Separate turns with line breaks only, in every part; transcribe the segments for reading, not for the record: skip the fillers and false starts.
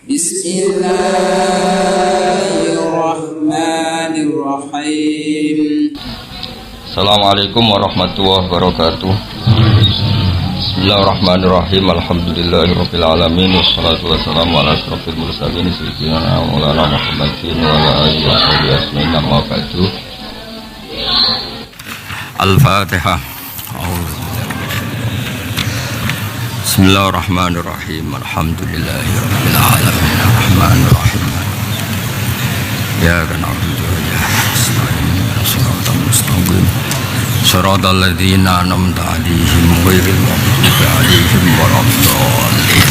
Bismillahirrahmanirrahim.
Assalamualaikum warahmatullahi wabarakatuh. Bismillahirrahmanirrahim. Alhamdulillahirabbil alamin wassalatu wassalamu ala asyrofil mursalin sayyidina Maulana Muhammadin wa ala alihi washabihi ajmain. Amma ba'du. Al-Fatihah. Bismillahirrahmanirrahim. Alhamdulillahirabbil alamin arrahmanirrahim. Ya na'budu wa iyyaka nasta'in shiratal mustaqim shiratal ladzina an'amta 'alaihim ghairil maghdubi 'alaihim waladdallin.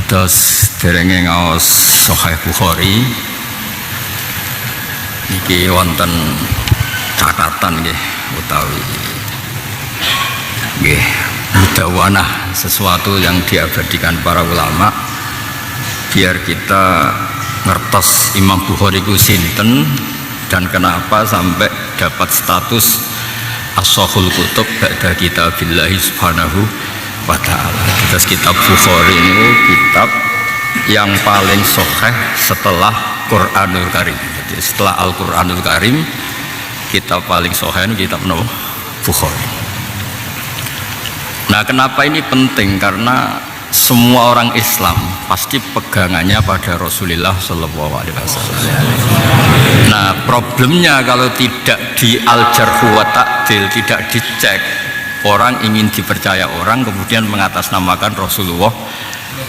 Terus derenge ngaos Sahih Bukhari niki wonten catatan nggih utawi nggih mudawanah sesuatu yang diabadikan para ulama biar kita ngertos Imam Bukhari ku sinten dan kenapa sampai dapat status as-sahul kutub ba'da kitabillahi subhanahu wa ta'ala. Terus kitab Bukhari ini kitab yang paling sahih setelah Quranul Karim. Jadi setelah Al-Quranul Karim kitab paling sahih ini kitab Bukhari. Nah, kenapa ini penting? Karena semua orang Islam pasti pegangannya pada Rasulullah Shallallahu Alaihi Wasallam. Nah, problemnya kalau tidak di al-jarhu wa ta'dil, tidak dicek, orang ingin dipercaya orang kemudian mengatasnamakan Rasulullah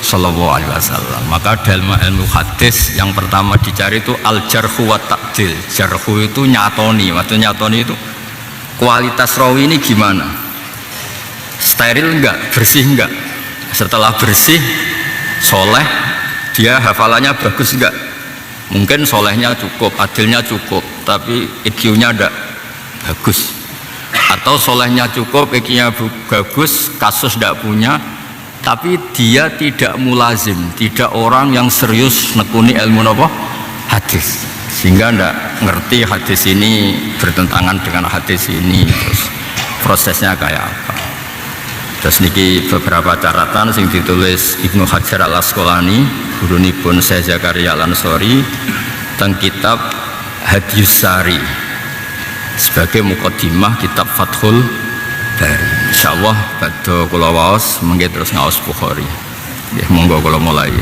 Shallallahu Alaihi Wasallam. Maka dalam ilmu hadis yang pertama dicari itu al-jarhu wa ta'dil. Jarhu itu nyatoni, waktu nyatoni itu kualitas rawi ini gimana? Steril enggak, bersih enggak? Setelah bersih, soleh, dia hafalannya bagus enggak? Mungkin solehnya cukup, adilnya cukup, tapi IQ-nya enggak bagus. Atau solehnya cukup, IQ-nya bagus, kasus enggak punya, tapi dia tidak mulazim, tidak orang yang serius nekuni ilmu apa? Hadis. Sehingga enggak ngerti hadis ini bertentangan dengan hadis ini, terus prosesnya kayak apa. Terus niki beberapa catatan sing ditulis Ibnu Hajar Al-Asqalani, gurunipun Syekh Zakaria Al-Ansori teng kitab Hadiyus Sari sebagai muqaddimah kitab Fathul Bari. Insyaallah badhe kula waos mengke terus ngaos Bukhari. Nggih monggo kula mulai.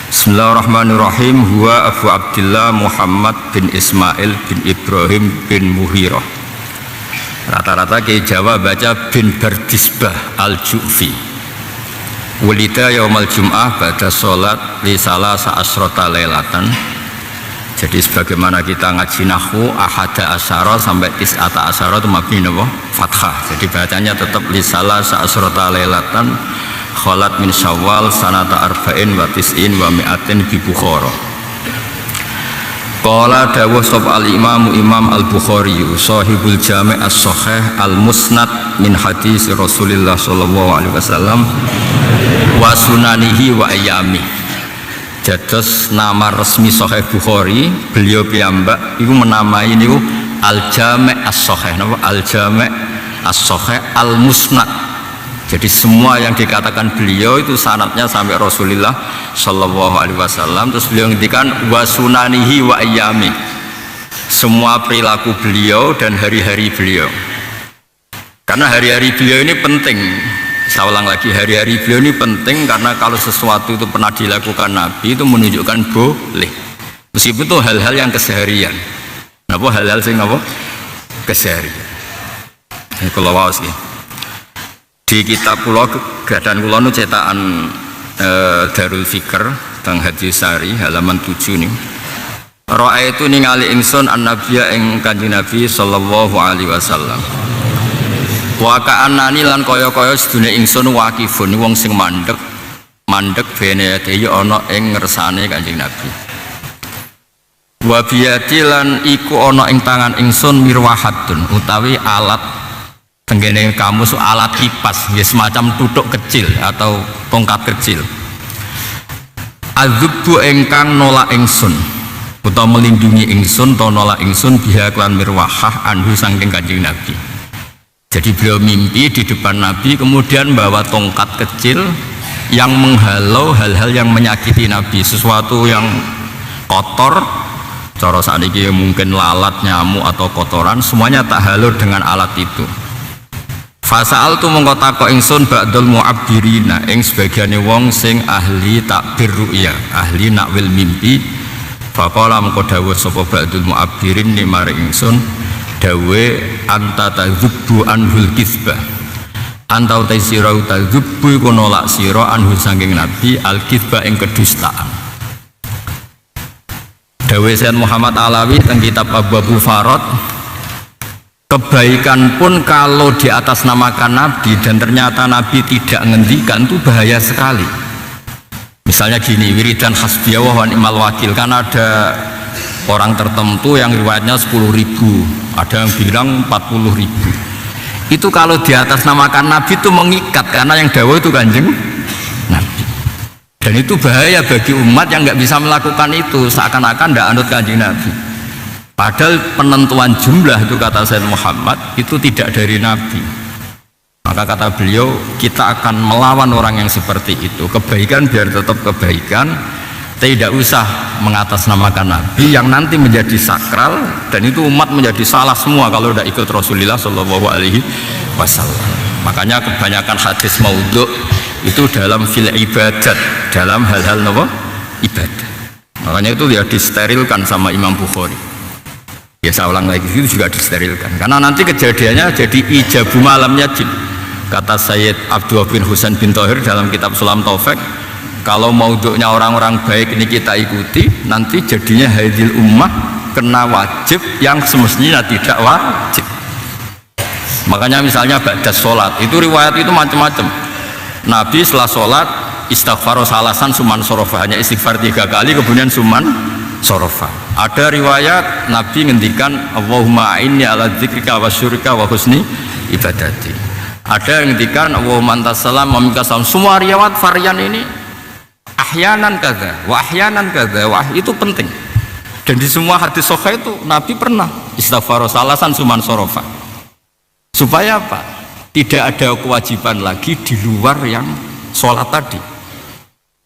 Bismillahirrahmanirrahim. Huwa Abu Abdillah Muhammad bin Ismail bin Ibrahim bin Muhirah. Rata-rata ke Jawa baca bin Bardisbah al-Ju'fi. Wulida yaumal jum'ah ba'da sholat li salasa asrota lailatan. Jadi sebagaimana kita ngaji nahwu ahada asyara sampai tis'ata asyara itu mabni apa? Fathah. Jadi bacanya tetap li salasa asrota lailatan kholat min syawal sanata arba'in wa tis'in wa mi'atin bi Bukhara. Qala dawuh sapa al-Imam Al-Bukhari sahibul Jami' as-Sahih al-Musnad min hadis Rasulullah sallallahu alaihi wasallam wa sunanihi wa ayyami. Dados nama resmi Sahih Bukhari, beliau piyambak iku menamai niku Al-Jami' as-Sahih. Napa? Al-Jami' as-Sahih al-Musnad. Jadi semua yang dikatakan beliau itu sanadnya sampai Rasulullah Shallallahu Alaihi Wasallam. Terus beliau ngendikan wa sunanihi wa ayyami, semua perilaku beliau dan hari-hari beliau. Karena hari-hari beliau ini penting. Saya ulang lagi, hari-hari beliau ini penting karena kalau sesuatu itu pernah dilakukan Nabi itu menunjukkan boleh, meskipun itu hal-hal yang keseharian. Apa hal-hal sing apa? Keseharian. Ini kalau waos ya. Di kitab kula gadan kula nu cetakan Darul Fikr teng Hadis Sari halaman 7 nih. Ra'aitu ningali ingsun an-nabiyya ing Kanjeng Nabi sallallahu alaihi wasallam. Wa ka'annani lan kaya-kaya sedune ingsun waqifun wong sing mandeg bene dhewe ana ing ngersane Kanjeng Nabi. Wa biyati lan iku ana ing tangan ingsun mirwahatun utawi alat tenggene kamus alat kipas, ya semacam tutuk kecil atau tongkat kecil. Azubbu engkang nolak ingsun utawa melindungi ingsun atau nolak ingsun biha klan mirwahah anhu saking Kanjeng Nabi. Jadi beliau mimpi di depan Nabi kemudian bawa tongkat kecil yang menghalau hal-hal yang menyakiti Nabi, sesuatu yang kotor, cara sakniki mungkin lalat, nyamuk atau kotoran, semuanya tak halur dengan alat itu. Fasa'al tu mongko takok ingsun ba'dul mu'abbirina ing sebagiane wong sing ahli takbir ru'ya, ahli nakwil mimpi. Faqala mongko dawuh sapa ba'dul mu'abbirin ni maring ingsun, dawe anta tadzubbu anhul kizbah, anta utai sira tadzubbu iku nolak sira anhu saking Nabi al kizbah ing kedustaan. Dawe Sayyid Muhammad Alawi teng kitab Abu Farad, kebaikan pun kalau di atas namakan Nabi dan ternyata Nabi tidak ngendikan itu bahaya sekali. Misalnya gini, wiridan hasbiyah wa ni'mal wakil, kan ada orang tertentu yang riwayatnya 10.000, ada yang bilang 40.000. Itu kalau di atas namakan Nabi itu mengikat, karena yang dawuh itu Kanjeng Nabi. Dan itu bahaya bagi umat yang nggak bisa melakukan itu, seakan-akan tidak anut Kanjeng Nabi. Padahal penentuan jumlah itu kata Sayyid Muhammad itu tidak dari Nabi. Maka kata beliau, kita akan melawan orang yang seperti itu. Kebaikan biar tetap kebaikan, tidak usah mengatasnamakan Nabi yang nanti menjadi sakral, dan itu umat menjadi salah semua kalau tidak ikut Rasulullah Shallallahu Alaihi Wasallam. Makanya kebanyakan hadis maudhu itu dalam fil ibadat, dalam hal-hal ibadah. Makanya itu ya disterilkan sama Imam Bukhari. Ya saya ulang lagi, itu juga disterilkan karena nanti kejadiannya jadi ijabu malamnya jin. Kata Sayyid Abdullah bin Husain bin Thohir dalam kitab Sulam Taufik, kalau maudhu'nya orang-orang baik ini kita ikuti, nanti jadinya hadil ummah kena wajib yang semestinya tidak wajib. Makanya misalnya ba'da sholat, itu riwayat itu macam-macam. Nabi setelah sholat istighfar salasan suman sorofa, hanya istighfar 3 kali kemudian suman sorofa. Ada riwayat Nabi ngendikan Allahumma a'inni ala dzikrika wa syurika wa husni ibadati. Ada yang ngendikan Allahumma antas salam wa minkas salam. Semua riwayat varian ini ahyanan kadza wa ahyanan kadza, wah itu penting. Dan di semua hadis sahih itu Nabi pernah istighfar salasan suman sorofa. Supaya apa? Tidak ada kewajiban lagi di luar yang sholat tadi.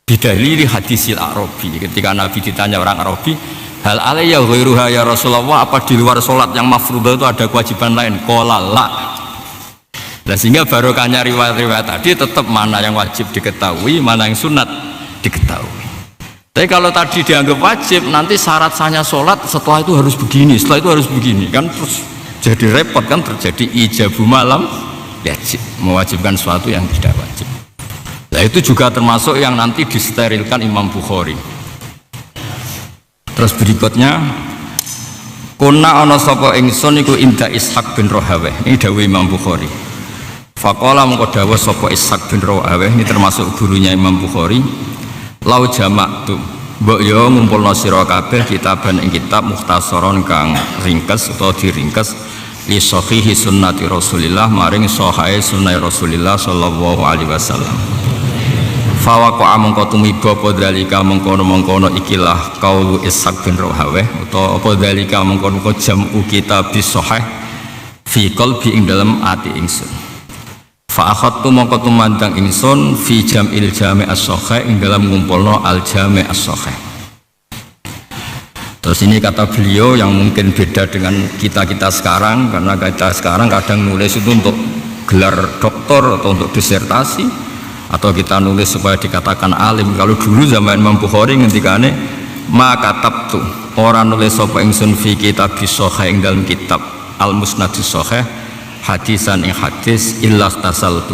Bidalili hadisil Arabi, ketika Nabi ditanya orang Arabi, hal alayya ghairuha ya Rasulullah, apa di luar sholat yang mafruḍah itu ada kewajiban lain? Qala la. Dan sehingga barokahnya riwayat-riwayat tadi tetap mana yang wajib diketahui, mana yang sunat diketahui. Tapi kalau tadi dianggap wajib, nanti syarat sahnya sholat setelah itu harus begini, setelah itu harus begini, kan terus jadi repot, kan terjadi ijabu malam wajib, mewajibkan sesuatu yang tidak wajib. Nah itu juga termasuk yang nanti disterilkan Imam Bukhari. Terus berikutnya, kuna ana sapa ingsun iku inda Ishaq bin Rahaweh, ini dawuh Imam Bukhari. Faqala mengko dawuh sapa Ishaq bin Rahaweh, ini termasuk gurunya Imam Bukhari. Lau jamak tu mbok yo ngumpulna sira kabeh kitaban ing kitab mukhtasaron kang ringkes utawa diringkes li sahihi sunnati Rasulillah maring sahihe sunnah Rasulillah sallallahu alaihi wasallam. Fawaqa mongko tumiba apa dalika mengkono-mengkono ikilah qaulu Ishaq bin Rahaweh utawa apa dalika mengkono jam'u kitab sahih fi qalbi ing dalem ati ingsun. Fa akhadtu mongko tumandang ingsun fi jam'il jami' as-sahih ing dalam ngumpulno al jami' as-sahih. Terus ini kata beliau yang mungkin beda dengan kita sekarang, karena kita sekarang kadang nulis itu untuk gelar doktor atau untuk disertasi, atau kita nulis supaya dikatakan alim. Kalau dulu zaman Imam Bukhari ngendikane maka katabtu, orang nulis sapa ingsun fi kitab sahih ing dalam kitab al musnadus sahih hadisan ing hadis illa tasaltu,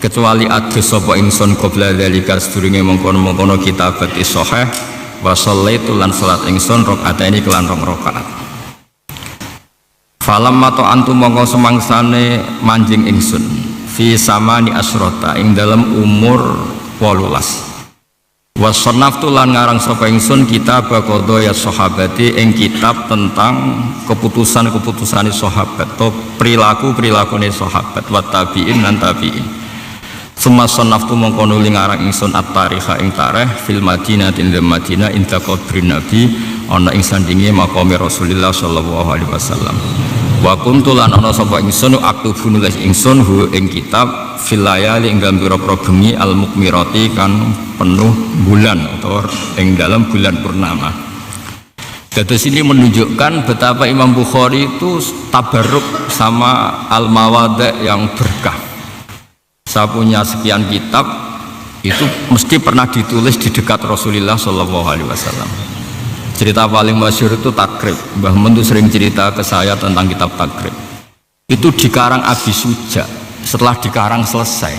kecuali adus sapa ingsun qabla dzalika sedurunge mengkono-mengkono kitab sahih wa shallaitu lan salat ingsun rakaataini kelan 2 rakaat. Falamma ta'antu mongko semangsane manjing ingsun fi samani asrota ing dalam umur 18. Wasannaftu lan ngarang sapa ingsun kitab qadaya sahabati ing kitab tentang keputusan-keputusane sahabat atau perilaku-perilakune sahabat wa tabi'in lan tabi'in. Summa sannaftu mongko nuli ngarang ingsun at-tarikha ing tarikh fil Madinah ing Madinah inda qabrin Nabi ana ing sandinge makame Rasulullah sallallahu alaihi wasallam. Wa kuntu lan ana sapa ingsun aktubu nulis ingsun hu ing kitab fil layali ing dalem pira-pira bengi al mukmirati kan penuh bulan atau ing dalam bulan purnama. Dados ini menunjukkan betapa Imam Bukhari itu tabarruk sama al-mawadhi yang berkah. Saya punya sekian kitab itu mesti pernah ditulis di dekat Rasulullah Shallallahu Alaihi Wasallam. Cerita paling masyhur itu Takrib. Mbah Mun itu sering cerita ke saya tentang kitab Takrib. Itu dikarang Abi Suja. Setelah dikarang selesai,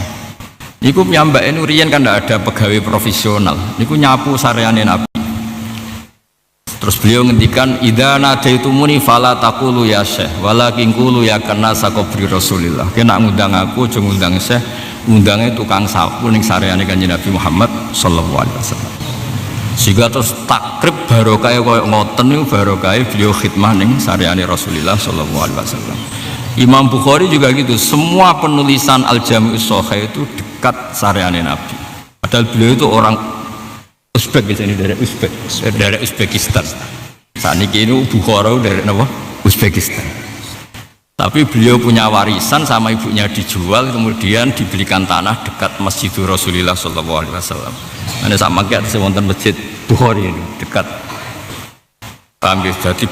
niku nyambak ini riyen kan tidak ada pegawai profesional. Niku nyapu sareane Nabi. Terus beliau ngendikan idza nadaitumuni fala taqulu ya syekh walakin qulu ya kana sakobri Rasulillah. Kena ngundang aku aja ngundang syekh, undangnya tukang sapu ning sareane Kanjeng Nabi Muhammad sallallahu alaihi wasallam. Sehingga terus Takrib barokah koyo ngoten niku barokah beliau khidmah ning sareane Rasulillah sallallahu alaihi wasallam. Imam Bukhari juga gitu, semua penulisan Al-Jami'us Shahih itu dekat sareane Nabi. Padahal beliau itu orang Uzbek biasanya dari Uzbekistan. Saat ini Bukhara dari apa? Uzbekistan. Tapi beliau punya warisan sama ibunya dijual, kemudian dibelikan tanah dekat Masjidul Rasulullah Sallallahu Alaihi Wasallam. Ada sama kayak wonten masjid Bukhari ini dekat. Jadi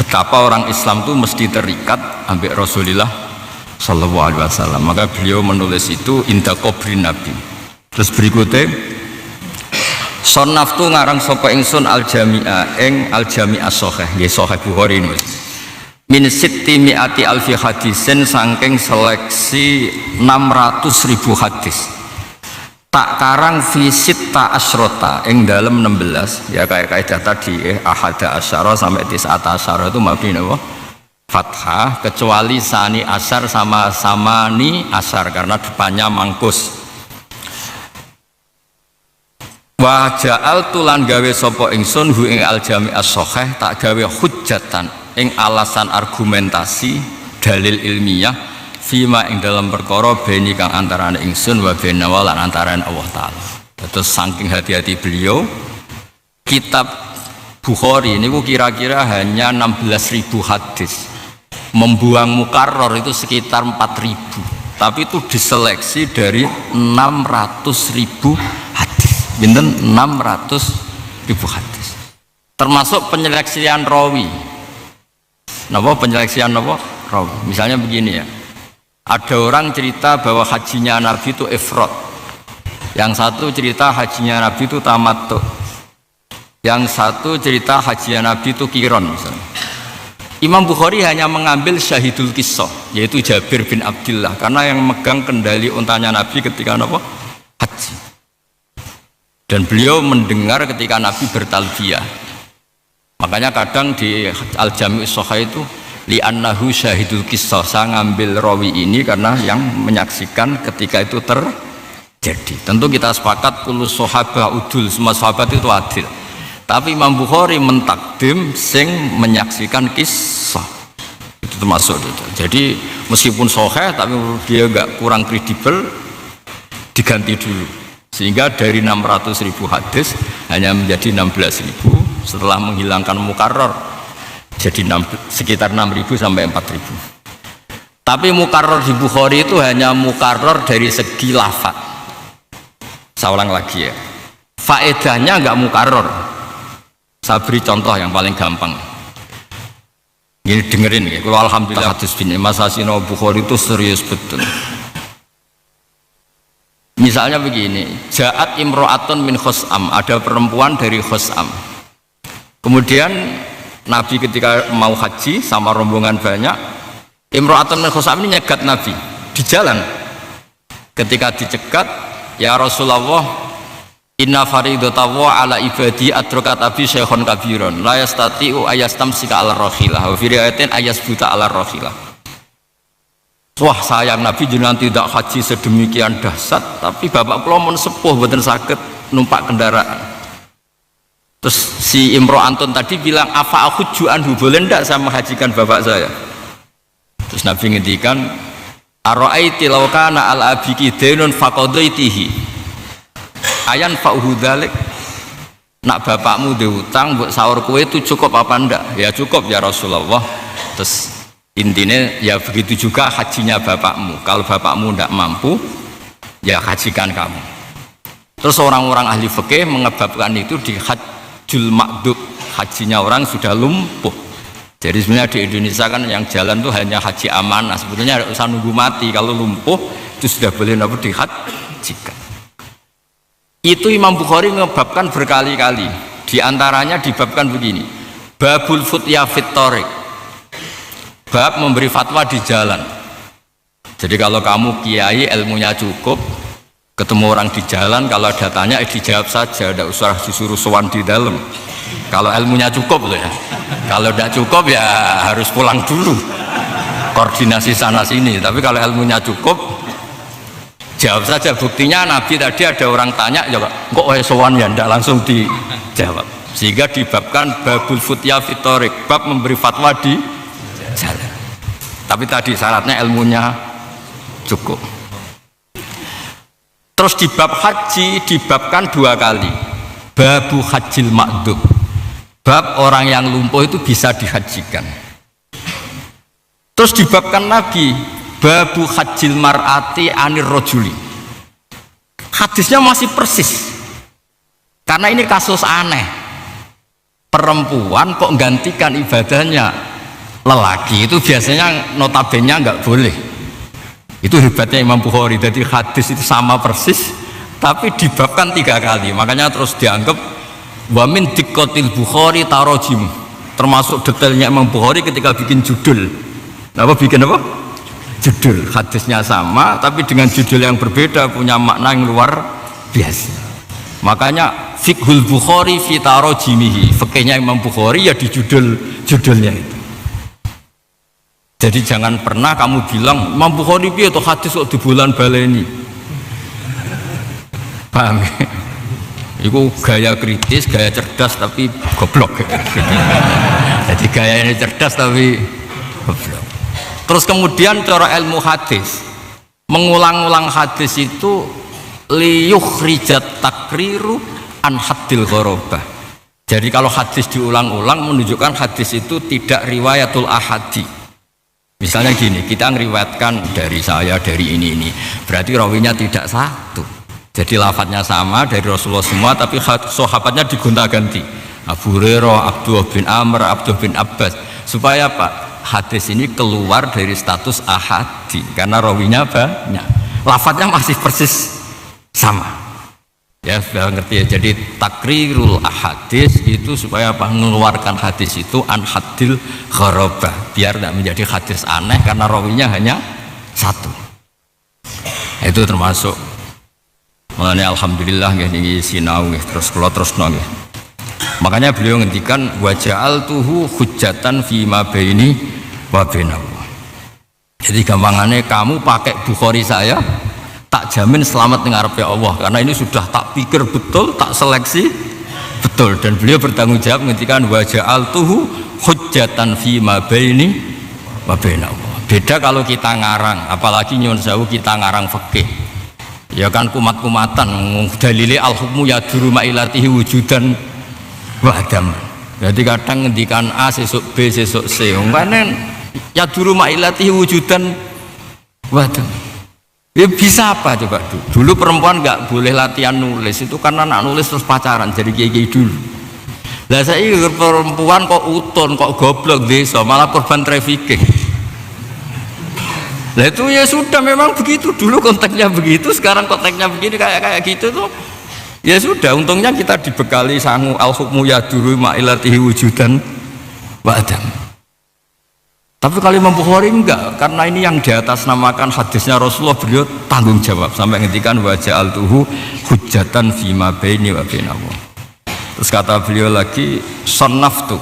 betapa orang Islam itu mesti terikat ambil Rasulullah Sallallahu Alaihi Wasallam. Maka beliau menulis itu inda qabrin Nabi. Terus berikutnya Sonaf tu ngarang sapa ingsun al-jami'a ing al-jami'as shahih nggih Sahih Bukhari niku min sitti mi'ati alfi hadisin saking seleksi 600.000 hadis tak karang fi sitta asyrota ing dalem 16 ya kayak kaidah tadi ahada asyara sampai tis'ata asyara itu mabni napa fathah kecuali sani asyar sama samani asyar karena depannya mangkus. Wa ja'al tulan gawe sapa ingsun hu ing al-jami'as shahih tak gawe hujjatan ing alasan argumentasi dalil ilmiah fima ing dalam perkara beni kang antarané ingsun wa bena lan antarané Allah taala. Terus saking hati-hati beliau kitab Bukhari niku kira-kira hanya 16.000 hadis. Membuang mukarrar itu sekitar 4.000. Tapi itu diseleksi dari 600.000 hadis. Binten 600.000 hadis termasuk penyeleksian rawi. Napa penyeleksian napa rawi? Misalnya begini ya, ada orang cerita bahwa hajinya Nabi itu ifrad, yang satu cerita hajinya Nabi itu tamattu, yang satu cerita hajinya Nabi itu qiron misalnya. Imam Bukhari hanya mengambil syahidul qissah yaitu Jabir bin Abdullah karena yang megang kendali untanya Nabi ketika napa haji. Dan beliau mendengar ketika Nabi bertalbiyah. Makanya kadang di Al-Jami'us Shahih itu li'annahu syahidul qissah. Saya ngambil rawi ini karena yang menyaksikan ketika itu terjadi. Tentu kita sepakat kullu sahabah udul, semua sahabat itu adil. Tapi Imam Bukhari mentakdim sing menyaksikan kisah. Itu termasuk itu. Jadi meskipun sahih tapi dia enggak kurang kredibel diganti dulu. Sehingga dari 600.000 hadis hanya menjadi 16.000 setelah menghilangkan mukarrar jadi sekitar 6.000 sampai 4.000. Tapi mukarrar di Bukhari itu hanya mukarrar dari segi lafaz. Saya ulang lagi ya, faedahnya enggak mukarrar. Saya beri contoh yang paling gampang. Ini dengerin ya, kalau alhamdulillah hadis bin Masasino Bukhari itu serius betul. Misalnya begini, ja'at imro'atun min khus'am, ada perempuan dari khus'am. Kemudian Nabi ketika mau haji sama rombongan banyak, imro'atun min khus'am ini nyegat Nabi di jalan. Ketika dicegat, ya Rasulullah, inna faridatawa ala ibadi adrokat abi syekhon kabiron la yastati'u ayastamsika ala rakhilah wa firiyatin ayasbuta ala rakhilah. Wah sayang Nabi jenengan tidak haji sedemikian dahsyat, tapi bapak kula mun sepuh mboten saged numpak kendaraan. Terus si Imro Anton tadi bilang afa aku ju'anhu, boleh ndak saya menghajikan bapak saya? Terus Nabi ngendikan ara'aiti law kana al abiki dainun faqadaitihi ayan fa'uhu dzalik. Nak bapakmu diutang buat sahur kue itu cukup apa ndak? Ya cukup ya Rasulullah. Terus Intinya ya begitu juga hajinya bapakmu. Kalau bapakmu tidak mampu, ya hajikan kamu. Terus orang-orang ahli fikih mengebabkan itu di hajjul ma'dub, hajinya orang sudah lumpuh. Jadi sebenarnya di Indonesia kan yang jalan tuh hanya haji amanah. Sebetulnya ada usaha nunggu mati. Kalau lumpuh itu sudah boleh dihajikan. Itu Imam Bukhari mengebabkan berkali-kali. Di antaranya dibabkan begini. Babul futya fit thoriq. Bab memberi fatwa di jalan. Jadi kalau kamu kiai ilmunya cukup, ketemu orang di jalan, kalau ada tanya dijawab saja, tidak usah disuruh sowan di dalam. Kalau ilmunya cukup loh ya. Kalau tidak cukup ya harus pulang dulu, koordinasi sana sini. Tapi kalau ilmunya cukup, jawab saja. Buktinya Nabi tadi ada orang tanya, ya kok sowan ya, tidak langsung dijawab. Sehingga dibabkan babul futya fit thoriq, bab memberi fatwa di jalan. Tapi tadi syaratnya ilmunya cukup. Terus di bab haji dibabkan 2 kali. Babu hajil ma'dub. Bab orang yang lumpuh itu bisa dihajikan. Terus dibabkan lagi babu hajil mar'ati anir rojuli. Hadisnya masih persis. Karena ini kasus aneh. Perempuan kok gantikan ibadahnya lelaki, itu biasanya notabene nggak boleh. Itu hebatnya Imam Bukhari. Jadi hadis itu sama persis tapi dibabkan 3 kali. Makanya terus dianggap wa min diqqatil Bukhari tarajim. Termasuk detailnya Imam Bukhari ketika bikin judul. Bikin apa? Judul. Hadisnya sama tapi dengan judul yang berbeda, punya makna yang luar biasa. Makanya fiqhul Bukhari fi tarajimihi. Fikihnya Imam Bukhari ya di judulnya itu. Jadi jangan pernah kamu bilang Imam Bukhari piye to hadis kok dibulan baleni. Paham? Itu gaya kritis, gaya cerdas tapi goblok. Jadi gayanya cerdas tapi goblok. Terus kemudian cara ilmu hadis, mengulang-ulang hadis itu liyukhrijat takriru an haddil gharabah. Jadi kalau hadis diulang-ulang menunjukkan hadis itu tidak riwayatul ahadi. Misalnya gini, kita ngeriwayatkan dari saya, dari ini, berarti rawinya tidak satu. Jadi lafadznya sama dari Rasulullah semua, tapi sahabatnya digonta-ganti. Abu Hurairah, Abdullah bin Amr, Abdullah bin Abbas. Supaya apa? Hadis ini keluar dari status ahadi, karena rawinya banyak. Lafadznya masih persis sama. Ya sudah ngerti ya. Jadi takrirul ahadis itu supaya apa? Mengeluarkan hadis itu an hadil gharabah, biar tidak menjadi hadis aneh karena rawinya hanya satu. Itu termasuk makanya alhamdulillah ini sinau terus kalau terus nongih. Makanya beliau ngendikan wa ja'altuhu hujjatan fi ma baini wa bainahu. Jadi gampangannya kamu pakai Bukhari saya tak jamin selamat dengan ngarepe Allah, karena ini sudah tak pikir betul, tak seleksi betul. Dan beliau bertanggung jawab ngendikan wa ja'altuhu hujjatan fi ma baini wa bainahu. Beda kalau kita ngarang, apalagi nyuwun sewu kita ngarang fikih. Ya kan kumat-kumatan dalile al-hukmu yaduru ma'ilatihi wujudan wa adam. Jadi kadang ngendikan A sesuk B sesuk C. Kan yaduru ma'ilatihi wujudan wa adam. Ya bisa apa coba dulu perempuan nggak boleh latihan nulis itu karena anak nulis terus pacaran jadi kiai dulu. Lah saya perempuan kok uton kok goblok desa malah korban trafficking. Lah itu ya sudah memang begitu dulu konteksnya begitu, sekarang konteksnya begini kayak gitu tuh ya sudah. Untungnya kita dibekali sangu al hukmu yaduru ma'ilatihi wujudan wa adam. Tapi kalau Imam Bukhari enggak, karena ini yang di atas namakan hadisnya Rasulullah, beliau tanggung jawab sampai ngendikan wa ja'altuhu hujjatan fima baini wa bainahu. Terus kata beliau lagi sannaftu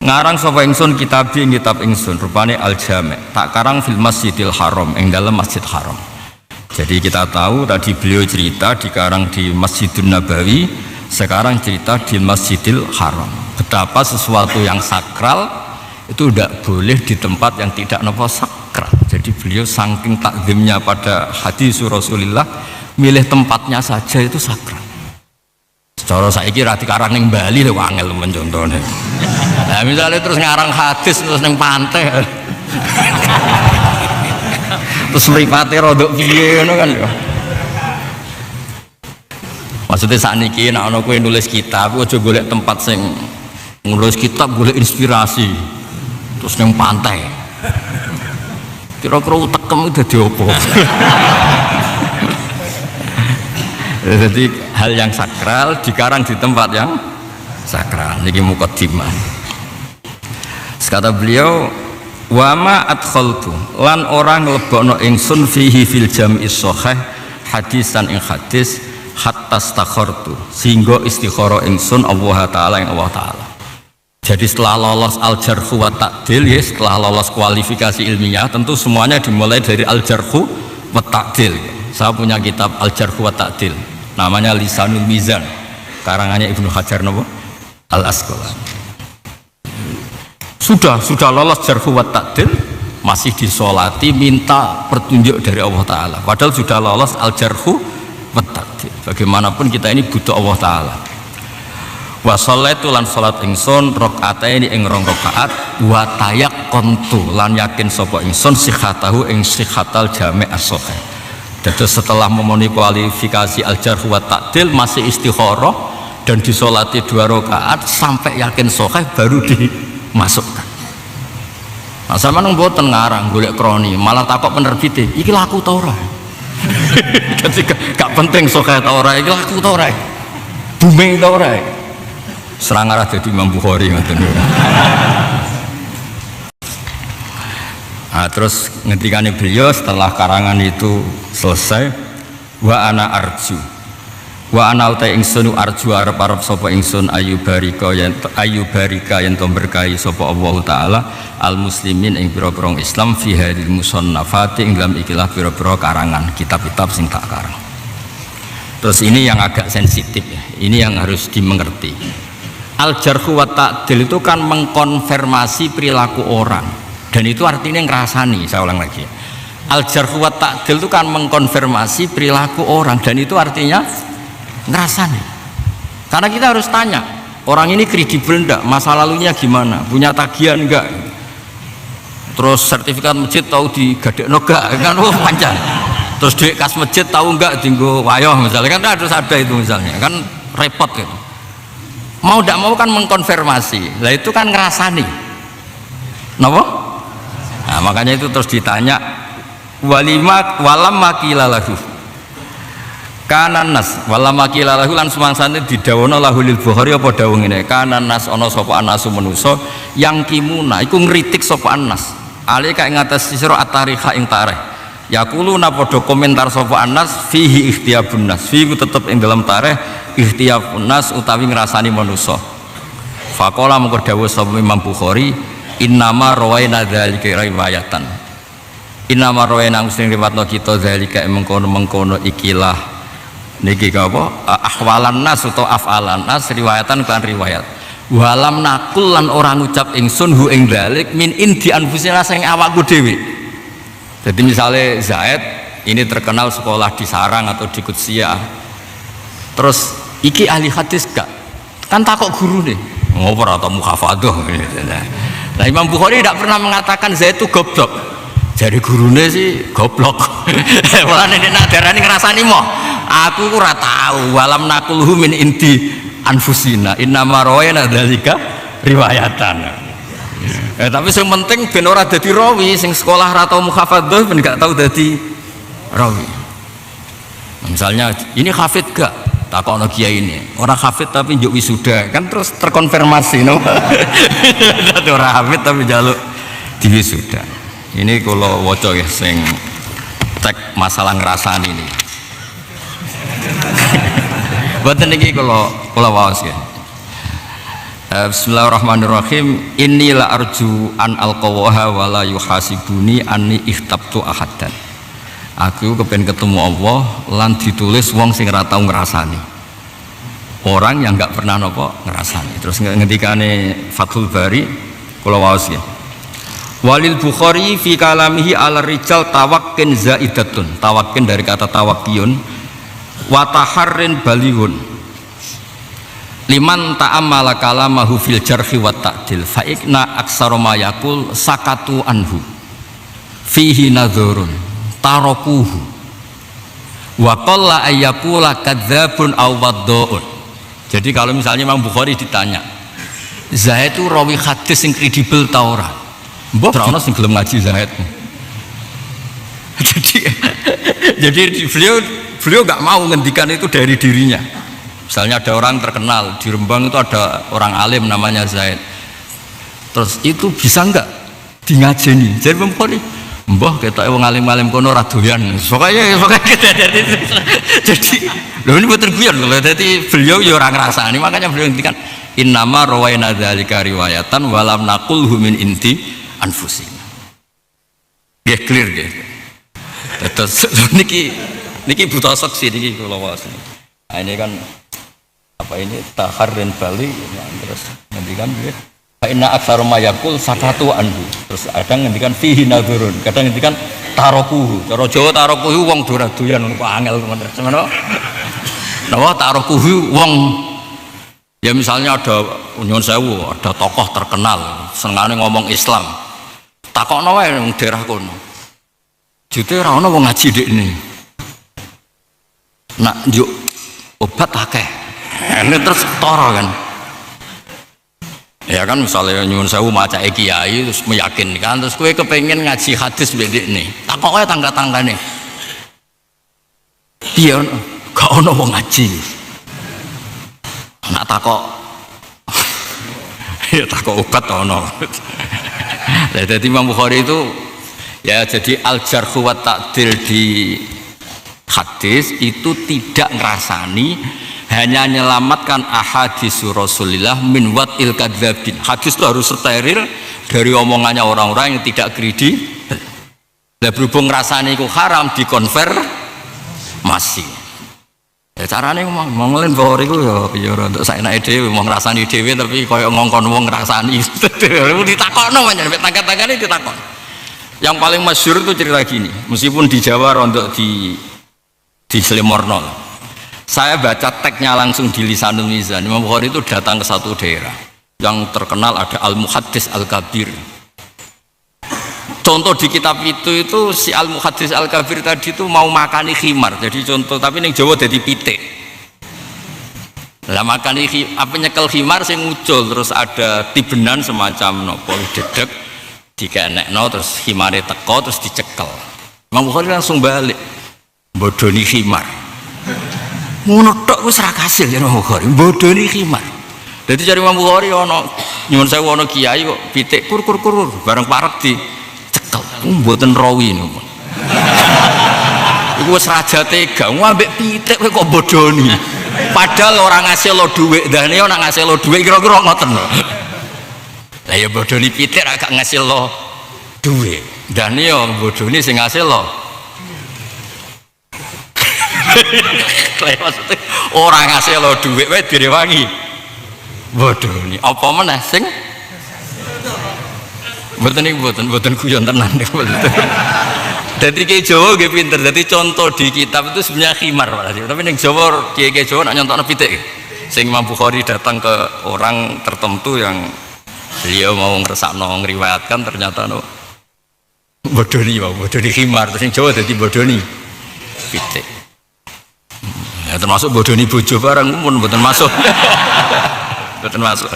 ngarang sapa ingsun kitab ingsun rupane al-jami' tak karang fil masjidil haram ing dalam masjid haram. Jadi kita tahu tadi beliau cerita dikarang di Masjidun Nabawi, sekarang cerita di Masjidil Haram. Betapa sesuatu yang sakral itu tidak boleh di tempat yang tidak napa sakral. Jadi beliau saking takzimnya pada hadis Rasulullah, milih tempatnya saja itu sakral. Secara saiki ra dikarang ning Bali lho angel men contone. Nah misalnya terus ngarang hadis terus ning pantai Terus mripate rodok piye ngono kan ya. Maksudnya sakniki nek ana kowe nulis kitab aja golek tempat sing nulis kitab golek inspirasi. Terus ning pantai. Kira-kira utekem dadi apa? Jadi hal yang sakral dikarang di tempat yang sakral. Niki mukadimah. Kata beliau, wa ma adkhaltu lan orang nglebokno ingsun fihi fil jam'is shahih hadisan ing hadis hatta stakhartu sehingga istikhara ingsun Allah taala ing Allah taala. Jadi setelah lolos al-jarhu wa ta'dil ya, setelah lolos kualifikasi ilmiah tentu semuanya dimulai dari al-jarhu wa ta'dil. Saya punya kitab al-jarhu wa ta'dil namanya Lisanul Mizan karangannya Ibnu Hajar Al-Asqalani. Sudah lolos jarhu wa ta'dil masih disolati minta petunjuk dari Allah taala padahal sudah lolos al-jarhu wa ta'dil. Bagaimanapun kita ini butuh Allah taala. Wa sholaitu lan salat ingsun rakaataini ing rong rakaat wa tayaqqantu lan yakin sapa ingsun sihhatahu ing sihhatal jami' as-shahih. Jadi setelah memenuhi kualifikasi al-jarhu wa ta'dil masih istikharah dan disolati 2 rakaat sampai yakin sahih baru dimasukkan. Nah, sampeyan mboten ngarang golek kroni malah takok penerbite iki laku ta ora. Jadi gak penting sahih ta ora iki laku ta ora. Booming ta ora. Serang arah jadi Imam Bukhari ngoten. Nah, terus ngendikane beliau setelah karangan itu selesai, wa ana arju. Wa ana uta ingsun arju arep-arep sapa ingsun ayyubarika yen to berkahi sapa Allah taala al muslimin ing pira-pira Islam fi hadil musannafati ing dalam ikilah pira-pira karangan kitab-kitab sing tak karang. Terus ini yang agak sensitif ya. Ini yang harus dimengerti. Al-jarhu wa ta'dil itu kan mengkonfirmasi perilaku orang dan itu artinya ngerasani. Saya ulang lagi, al-jarhu wa ta'dil itu kan mengkonfirmasi perilaku orang dan itu artinya ngerasani. Karena kita harus tanya orang ini kredibel enggak, masa lalunya gimana, punya tagihan enggak, terus sertifikat masjid tahu digadekno enggak kan, panjang. Terus duit kas masjid tahu enggak dienggo wayoh misalnya kan harus ada itu misalnya kan repot gitu. Mau tidak mau kan mengkonfirmasi, lah itu kan ngerasani, napa? Nah, makanya itu terus ditanya, walam makilalahu, kanan nas, walam makilalahu lan semangsane didawono lahulil Bukhari apa dawuh ngene, kanan nas ana sapa anasu manusa yang kimuna, iku ngritik sapa anas, ali kae ngatas sira at-tarikha ing tarikh, yakuluna padha komentar sapa anas fihi ikhtiyabun nas, fihi tetep ing dalam tarikh ikhtiyabun nas utawi ngrasani manusa. Faqala mengko dawuh sapa Imam Bukhari, innama rawaina dzalika riwayatan. Innama rawaina sing riwayatno kita dzalika mengkono-mengkono ikilah niki apa ahwalan nas utawa afalan nas riwayatan kan riwayat. Walam nakul lan ora ngucap ingsun hu ing dzalik min indi anfusina sing awakku dhewe. Jadi misalnya Zaid ini terkenal sekolah di Sarang atau di Qudsiyah. Terus iki ahli hadis gak? Kan takok guru nih ngoper atau mukhafadah. Nah Imam Bukhari tidak pernah mengatakan Zaid itu goblok. Jadi gurunya sih goblok. Malah nenek nadarani ngerasani moh. Aku ora tahu. Walam nakulhu min inti anfusina. Innama rawaina dzalika riwayatan. Tapi yang penting ben ora dadi rawi, sing sekolah ra tau mukhafadah ben gak tau dadi rawi. Misalnya ini hafid gak? Takokno kiai ini orang hafid tapi njuk wisuda kan terus terkonfirmasi no. Dadi ora hafid tapi njaluk di wisuda. Ini kalau waca ya sing cek masalah ngrasani ini. Boten iki kalau waos ya. Bismillahirrahmanirrahim. Inilah arju an alqawaha wala yuhasibuni anni ihtabtu ahadan. Aku kepen ketemu Allah lan ditulis wong sing ora tau ngrasani. Orang yang enggak pernah nopo ngrasani. Terus ngendikane Fathul Bari kula waos ya. Walil Bukhari fi kalamihi ala rijal tawakkin zaidatun. Tawakkin dari kata tawakkiyun wa taharrin balihun. Liman ta'ammala kalamahu fil jarhi wa ta'dil fa ikna aksara ma yaqul sakatu anhu. fihi nadhurun tarakuhu wa qalla ayyakula kadzabun aw waddaun. Jadi kalau misalnya Imam Bukhari ditanya, Zaid itu rawi hadis yang kredibel ta ora? Mbah ora ono sing gelem ngaji Zaid. jadi beliau nggak mau ngendikan itu dari dirinya. Misalnya ada orang terkenal di Rembang itu ada orang alim namanya Zaid. Terus itu bisa nggak ngajeni? Jadi Imam Bukhari, mbah kita wong alim-alim kono ora doyan. Pokoknya kita jadi lho ini betul guyon kalau jadi beliau ya ora ngrasani, makanya beliau ngendikan innama rawaina dzalika riwayatan walam naqulhu min inti anfusina. Ya clear ya. Terus niki buta saksi niki kula waos. Nah, ini kan apa ini taharrin bali terus ngendikan ya fa inna aktsara ma yaqul sakatu anhu. Terus kadang ngendikan fihi nadhurun, kadang ngendikan tarokuhu. Cara Jawa tarokuhu wong doyan kok angel teman-teman. Ngono. Napa tarokuhu wong ya misalnya ada nyuwun sewu, ada tokoh terkenal senengane ngomong Islam. Takokno wae nang daerah kono. Jute ora ono wong ngaji dekne. Nak njuk obat akeh. Ini terus toro kan. Ya kan misalnya nyuwun sewu macake kiai terus meyakinkan terus kowe kepengin ngaji hadis mbek dekne. Takok wae tangga-tanggane. Piye ono? Gak ono wong ngaji. Nak takok ya takok obat ono. Jadi Imam Bukhari itu ya jadi al-jarh wa ta'dil di hadis itu tidak ngerasani, hanya menyelamatkan ahadis Rasulullah min watil kadzabin. Hadis itu harus steril dari omongannya orang-orang yang tidak kredibel. Lah berhubung ngrasani iku haram dikonfirmasi. Ya carane ngomongin bahwa iku ya untuk saenake dhewe mau ngrasani dhewe tapi koyo ngongkon wong ngrasani. Ditakokno pancen mek tangga-tanggane ditakon. Yang paling masyhur itu cerita gini, meskipun di Jawa rontok di Slemorno. Saya baca teksnya langsung di Lisanul Mizan. Imam Bukhari itu datang ke satu daerah yang terkenal ada Al-Muhaddis Al-Kabir. Contoh di kitab itu si Al-Muhaddis Al-Kabir tadi itu mau makani khimar. Jadi contoh tapi ning Jawa jadi pitik. Lah makani apa nyekel khimar sing ngucul terus ada tibenan semacam nopo dedek dikenekno terus khimare teko terus dicekel. Imam Bukhari langsung balik. Bodoni khimar. Ngono tok wis ra kasil ya Imam Bukhari. Bodoni khimar. Dadi cari Imam Bukhari ana nyuwun sewu ana kiai kok pitik kur bareng parek di cekel. Mboten rawi niku. Iku wis raja tega, ngambek pitik kowe kok bodoni. Padahal orang ngasih lo dhuwit, ndane nek ngasih lo dhuwit kira-kira ngoten lho. Lah ya bodoni pitik agak ngasih lo dhuwit. Ndane ya bodoni sing ngasih lo. Orang ngasih lo dhuwit wae direwangi. Bodoni. Apa meneh sing Mboten guyon tenan niku. Dadi kiai Jawa nggih pinter. Dadi contoh di kitab itu sebenarnya khimar Pak. Tapi ning Jawa kiai Jawa nak nyontokno pitik. Sing Imam Bukhari datang ke orang tertentu yang beliau mau ngresakno ngriwayatkan ternyata bodoni khimar. Terus ning Jawa dadi bodoni pitik. Ya termasuk bodoni bojo barang pun mboten masuk. Mboten masuk.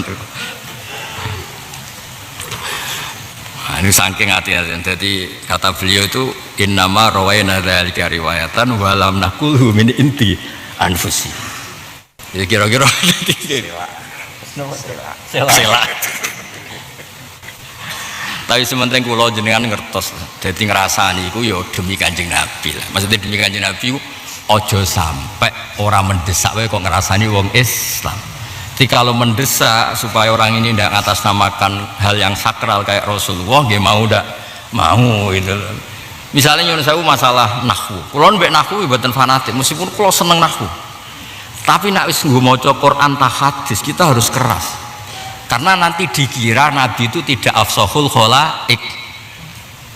Ini saking hati-hati. Jadi kata beliau itu innama rawaina dzalika riwayatan wa lam naqulhu min inti anfusi. Jadi kira-kira sela. Tapi sementing kula jenengan ngertos. Jadi ngrasani iku ya demi Kanjeng Nabi lah. Maksudnya demi Kanjeng Nabi aja sampai orang mendesak wae kok ngrasani wong Islam. Jadi kalau mendesak supaya orang ini tidak atasnamakan hal yang sakral kayak Rasulullah, dia mau tidak mau itu. Misalnya nyuwun sewu masalah nahwu. Kulo mbek nahwu mboten fanatik, meskipun kulo seneng nahwu. Tapi nek wis nggo maca Quran ta hadis, kita harus keras. Karena nanti dikira Nabi itu tidak afsahul khalaik.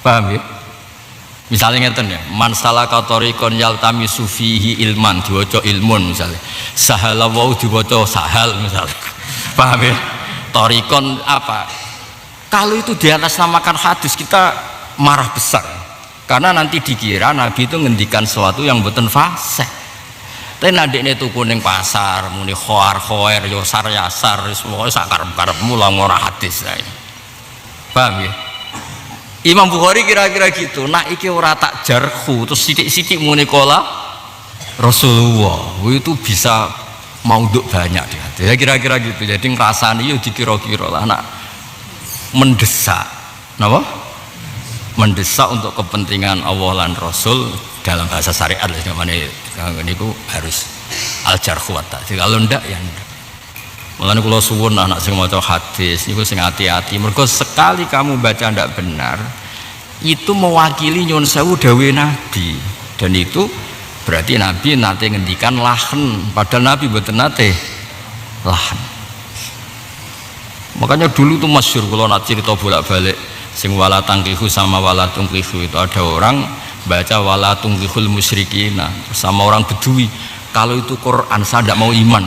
Paham ya? Misalnya ngeten ya, man salaka tariqan yaltamisu fihi ilman diwaca ilmun misalnya. Sahala wau diwaca sahal misalnya. Paham ya? Tariqan apa? Kalau itu di atas namakan hadis kita marah besar. Karena nanti dikira Nabi itu ngendikan sesuatu yang mboten fasih. Tapi nadekne tuku ning pasar muni khoar yo sar yasar wis pokoke sak karep-karepmu lah ora hadis ae. Paham ya? Imam Bukhari kira-kira gitu. Nah iki ora tak jarhu terus sithik-sithik muni kola Rasulullah. Itu bisa maudhu banyak dia. Ya kira-kira gitu. Jadi ngrasani yo dikira-kira lah nak mendesak. Napa? Mendesak untuk kepentingan Allah dan Rasul dalam bahasa syariat lah namanya niku harus al-jarhu wa ta'dil. Kalau ndak ya ndak. Mulane kula suwun anak sing maca hadis niku sing hati-hati. Mergo sekali kamu baca ndak benar itu mewakili nyun sewu dawuh Nabi. Dan itu berarti Nabi nate ngendikan lahan padahal Nabi mboten nate lahan. Makanya dulu tuh masyhur kalau nak cerita bolak-balik sing wala tangkihu sama wala tungkihu itu ada orang baca wala tungkihul musyrikina sama orang Bedui. Kalau itu Quran saya tidak mau iman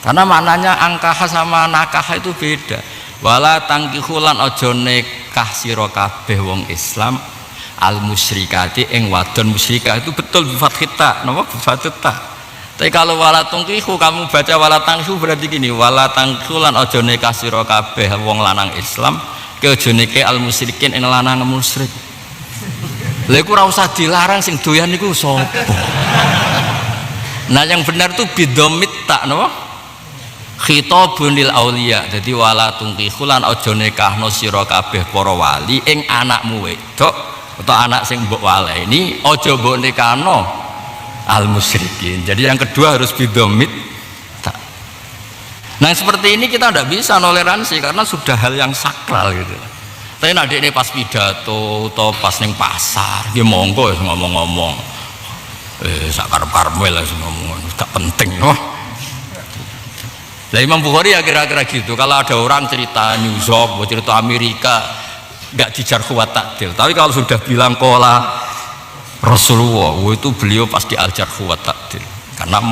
karena maknanya angkah sama nakah itu beda. Wala tangkihu lan aja nikah sira kabeh wong Islam al musyrikati ing wadon musyrikah itu betul bi fathita napa bi fathita. Tapi kalau wala tungkihu kamu baca wala tangkihu berarti gini wala tangkihu lan aja nikah sira kabeh wong lanang Islam ke aja nikah al musyrikin ing lanang musyrik. Lha iku ora usah dilarang sing doyan niku sapa? Nah yang benar tuh bidomit tak napa? Khitabun lil auliya. Jadi wala tungkihu lan aja nikahno sira kabeh para wali ing anakmu wedok utawa anak sing mbok waleni aja mbok nikahno al musyrikin. Jadi yang kedua harus bidomit tak. Nah seperti ini kita tidak bisa toleransi karena sudah hal yang sakral gitu. Tapi adik ini pas pidato atau pas neng pasar dia monggo ngomong-ngomong sakar-karmel lah ngomong tak penting loh. Nah Imam Bukhari ya kira-kira gitu. Kalau ada orang cerita New York, cerita Amerika nggak dijarhu wa ta'dil. Tapi kalau sudah bilang kola Rasulullah itu beliau pasti al-jarhu wa ta'dil karena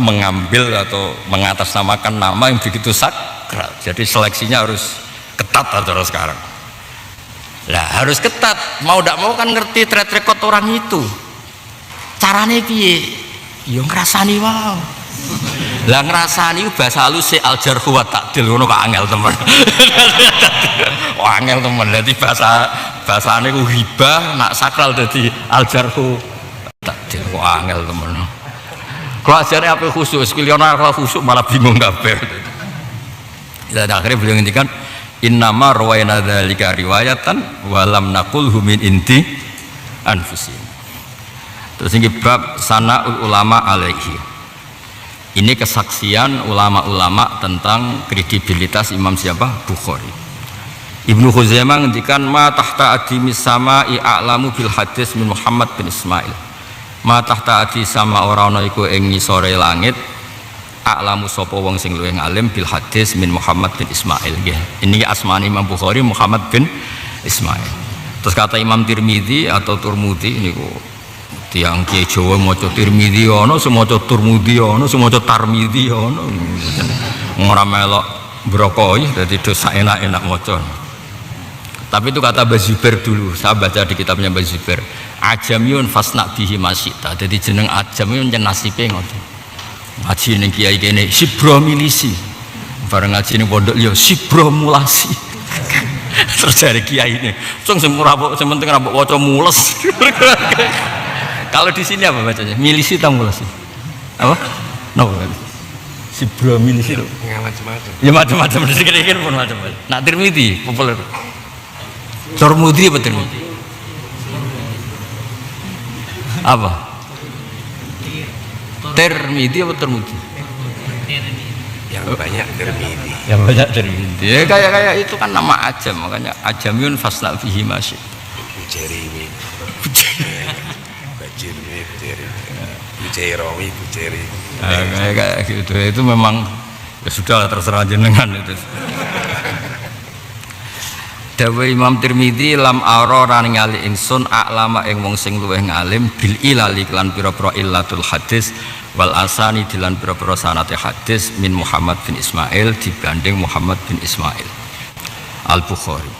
mengambil atau mengatasnamakan nama yang begitu sakral. Jadi seleksinya harus ketat atau sekarang. Lah harus ketat. Mau tidak mau kan ngerti track record orang itu. Carane piye? Ya ngrasani wae. Lah ngrasani bahasa halus se al-jarhu wa ta'dil ngono kok angel temen. Wah angel temen. Dadi bahasane ku hibah nak sakral dadi al-jarhu ta'dil kok angel temen. Kalau ajare ape khusyuk, sekilionar kalau khusyuk malah bingung kabeh. Dan akhirnya beliau ngendikan innama rawaina dzalika riwayatan walam naqulhu min inti anfusin. Terus ini bab sanaul ulama alaihi. Ini kesaksian ulama-ulama tentang kredibilitas Imam siapa? Bukhari. Ibnu Khuzaimah ngendikan ma tahta adimis sama'i a'lamu bil hadis min Muhammad bin Ismail. Ma tahta adi sama ora ana iku ing ngisore langit a'lamu sapa wong sing luwih ngalim bil hadis min Muhammad bin Ismail nggih. Ini asmane Imam Bukhari Muhammad bin Ismail. Terus kata Imam Tirmidzi atau Turmudi niku tiyang Kiai Jawa maca Tirmidzi ana, sing maca Turmudi ana, sing maca Tarmidzi ana. Ora melok brokoi dadi dosa enak-enak maca. Tapi itu kata Bazubair dulu, saya baca di kitabnya Bazubair. Ajamiyun fasna bihi masyita. Jadi jeneng ajamiyun yen nasibe ngoten. Ngaji ning kiai kene sibro milisi. Bareng ngaji ning pondok liya sibro mulasi. Terus dari kiai ini, sing ora sing penting ora mbok waca mules. Kalau di sini apa bacanya? Milisi atau mulasi? Apa? No. Sibro milisi lho. Ya macam-macam. Ya macam-macam dikira-kira pun macam-macam. Nak Tirmidzi populer. Turmudi apa Tirmidzi? Apa? Tirmidzi apa Turmudi?
Yang banyak Tirmidzi.
Yang banyak Tirmidzi. Ya kayak itu kan nama ajam, makanya ajamiyun fasna fihi masy.
Bujerimi. Bajirmi, Bujairawi, Bujeri.
Kayak gitu. Itu memang ya sudah terserah jenengan itu. Dawa Imam Tirmidzi lam arora ningali ingsun a'lama ing wong sing luwih ngalim bil ilali lan pira-pira illatul hadis wal asani dilan pira-pira sanate hadis min Muhammad bin Ismail dibanding Muhammad bin Ismail Al-Bukhari.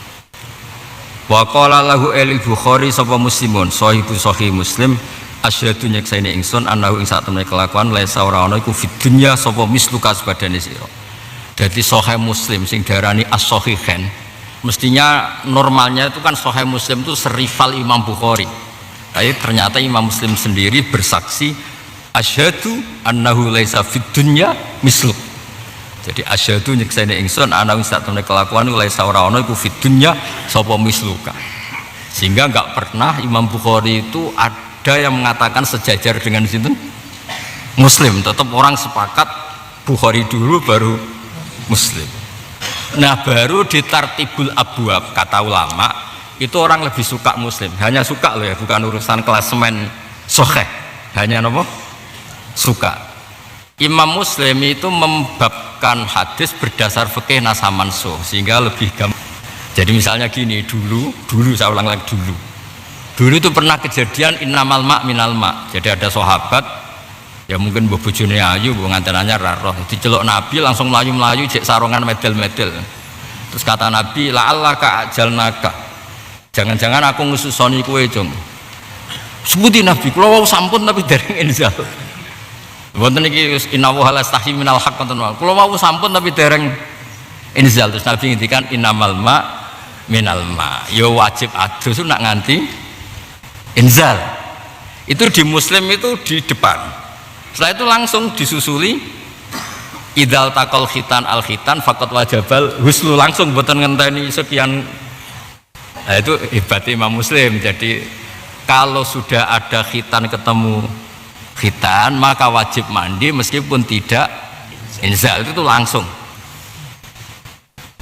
Wa qala lahu Al Bukhari sapa Muslimun sahibu sahih Muslim asyhadu nyekseni ingsun annahu ing sak temene kelakuan laisa ora ana iku fid dunya sapa misluka sebadane sira. Dadi sahih Muslim sing diarani as-sahihain mestinya normalnya itu kan sahih Muslim itu serival Imam Bukhari. Tapi ternyata Imam Muslim sendiri bersaksi asyhadu annahu laisa fid dunya misluk. Jadi asyhadu nyekseni ingsun ana wis sak temene kelakuan laisa ora ana iku fid dunya sapa misluka. Sehingga enggak pernah Imam Bukhari itu ada yang mengatakan sejajar dengan sinten Muslim. Tetap orang sepakat Bukhari dulu baru Muslim. Nah, baru di tartibul abwab kata ulama itu orang lebih suka Muslim. Hanya suka loh ya, bukan urusan klasemen sahih. Hanya apa? Suka. Imam Muslim itu membabkan hadis berdasar fikih nasah mansuh sehingga lebih gampang. Jadi misalnya gini, dulu saya ulang lagi dulu itu pernah kejadian innamal ma' minal ma'. Jadi ada sahabat ya mungkin mbok bojone ayu, mbok ngantenannya raroh diceluk Nabi langsung melayu-melayu cek sarongan medel-medel. Terus kata Nabi la'allaka ajalnaka. Jangan-jangan aku ngususoni kowe, Cung. Sebuti Nabi, kula wau sampun tapi dereng inzal. Wonten iki innallaha la yastahi minal haqq wonten wae. Kula wau sampun tapi dereng inzal. Terus Nabi ngendikan innamal ma minal ma. Ya wajib adus nak nganti inzal. Itu di Muslim itu di depan. Setelah itu langsung disusuli idzal taqal khitan al khitan faqat wajabal huslu, langsung mboten ngenteni sekian. Nah, itu hebat Imam Muslim. Jadi kalau sudah ada khitan ketemu khitan maka wajib mandi meskipun tidak inzal, itu langsung.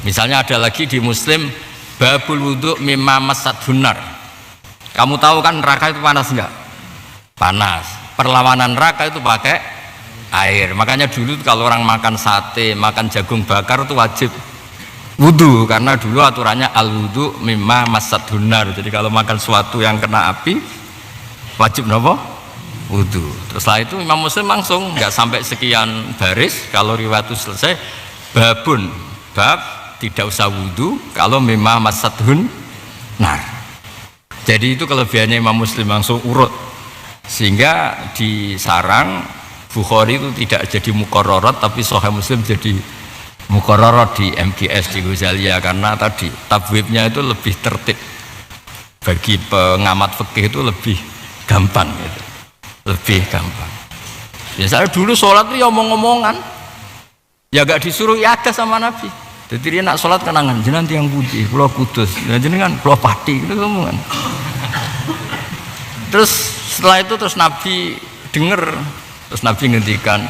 Misalnya ada lagi di Muslim babul wudhu mimma masadhun nar. Kamu tahu kan neraka itu panas enggak? Panas. Perlawanan neraka itu pakai air. Makanya dulu kalau orang makan sate, makan jagung bakar itu wajib wudhu, karena dulu aturannya al wudhu mimma masadhun nar. Jadi kalau makan sesuatu yang kena api wajib napa? Wudhu. Terus setelah itu Imam Muslim langsung nggak sampai sekian baris kalau riwayat itu selesai babun bab tidak usah wudhu kalau memang masadhun nar. Jadi itu kelebihannya Imam Muslim langsung urut sehingga di sarang Bukhari itu tidak jadi muqarrarat tapi Sahih Muslim jadi muqarrarat di MGS di Ghazaliyah karena tadi tabwibnya itu lebih tertib, bagi pengamat fikih itu lebih gampang gitu. Lebih gampang. Biasanya dulu sholat itu ya omong-omongan, ya gak disuruh ada sama Nabi. Jadi dia nak sholat kenangan, jenengan tiang putih, pulau kudus, jenengan pulau pati, itu omongan. Terus setelah itu terus Nabi denger, terus Nabi ngendikan,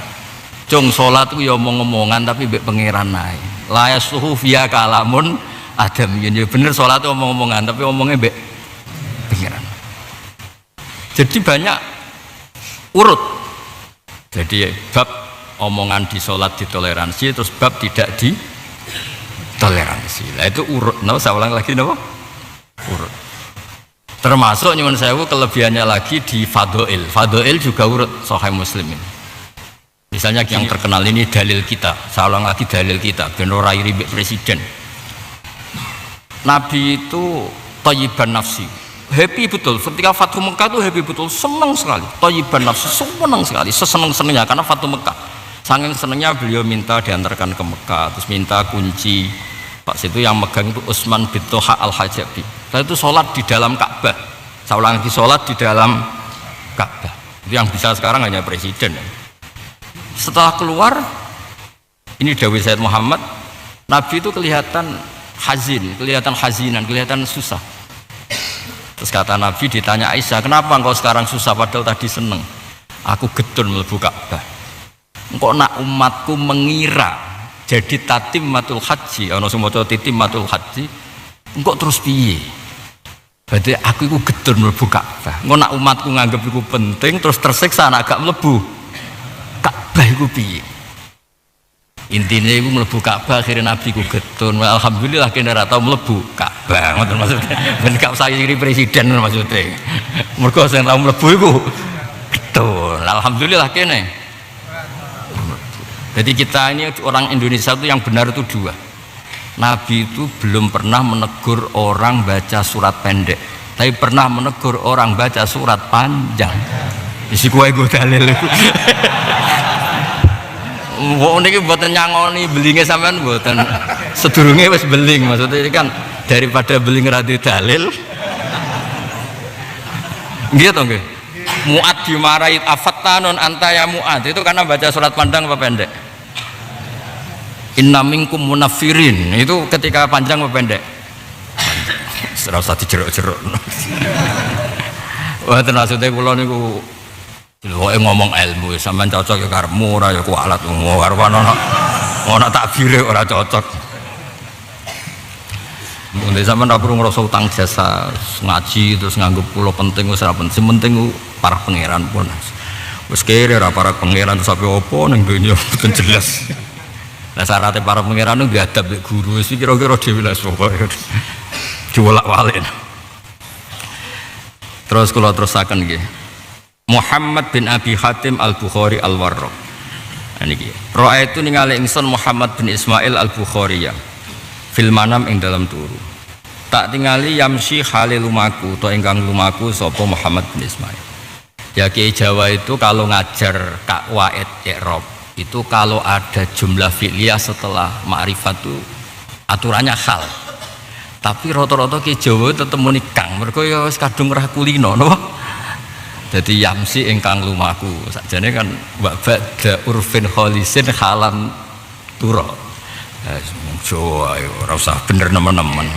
Cung sholat itu ya omong-omongan tapi mbek pangeran naik. La yasluhu fiya kalamun adam. Ya bener sholat itu omong-omongan tapi omongnya mbek pangeran. Jadi banyak urut. Jadi bab omongan di sholat ditoleransi, terus bab tidak ditoleransi. Nah itu urut. Nah, saya ulang lagi napa? Urut. Termasuk nyuwun sewu kelebihannya lagi di fadhail. Fadhail juga urut Sahih Muslim ini. Misalnya yang terkenal ini dalil kita. Saya ulang lagi dalil kita. Ben ora iri presiden. Nabi itu thayyiban nafsi. Happy betul, ketika Fathu Mekah itu happy betul, senang sekali, thayyiban nafsu, senang sekali, sesenang-senangnya karena Fathu Mekah. Saking senangnya beliau minta diantarkan ke Mekah, terus minta kunci. Pak situ yang megang itu Utsman bin Toha al-Hajabi. Setelah itu sholat di dalam Ka'bah. Saya ulang lagi, sholat di dalam Ka'bah. Itu yang bisa sekarang hanya presiden. Setelah keluar, ini dawuh Sayyid Muhammad, Nabi itu kelihatan hazin, kelihatan hazinan, kelihatan susah. Terus kata Nabi ditanya Aisyah, kenapa engkau sekarang susah padahal tadi seneng? Aku gedun mlebu Ka'bah. Engkau nak umatku mengira jadi tatimmatul haji, ana sing maca titimmatul haji, engkau terus piye? Berarti aku iku gedun mlebu Ka'bah. Engkau nak umatku nganggep iku penting terus tersiksa nak gak mlebu Ka'bah iku piye? Intinya itu mlebu Ka'bah, akhirnya Nabi ku getun. Alhamdulillah kene ora tau mlebu Ka'bah. Ngoten maksudnya. Ben gak usah iri presiden maksudnya. Mergo sing tau mlebu iku getun. Alhamdulillah kene. Jadi kita ini orang Indonesia itu yang benar itu dua. Nabi itu belum pernah menegur orang baca surat pendek, tapi pernah menegur orang baca surat panjang. Isi kue gue dalil. Wong niki mboten nyangoni belinge sampean mboten. Sedurunge wis beling, maksudnya kan daripada beling ra dalil. Nggih to nggih. Mu'ad dimarahi afattanun anta ya Mu'ad itu karena baca surat panjang apa pendek? Inna minkum munafirin itu ketika panjang apa pendek? Ora usah dijeruk-jeruk. Wah, maksudnya kula niku pokoke ngomong ilmu sampean cocok ya karepmu ora ya kualat karepane ana takbire ora cocok. Mungkin sampean ora perlu ngrasa utang jasa ngaji terus nganggep kula penting wis ora penting. Penting para pangeran pun. Wis kere ora para pangeran terus apa opo ning donya mboten jelas. Lah syaratnya para pangeran itu diadab mek guru wis kira-kira dhewe lah pokoke diwolak-walik. Terus kula terusaken nggih. Muhammad bin Abi Hatim Al-Bukhari Al-Warraq. Niki. Ra'aitu ningali ingsun Muhammad bin Ismail Al-Bukhari ya. Fil manam ing dalam turu. Tak tingali yamsi halil lumaku atau ingkang lumaku sapa Muhammad bin Ismail. Ya Kiai Jawa itu kalau ngajar kawaid i'rab itu kalau ada jumlah fi'liyah setelah ma'rifat itu aturannya hal. Tapi rata-rata Kiai Jawa tetep muni kang mergo ya wis kadung rah kulino napa. Dadi yamsi ingkang lumaku. Sakjane kan wa ba'da urfin khalisin halan tura. Jawa ora usah bener nemen-nemen.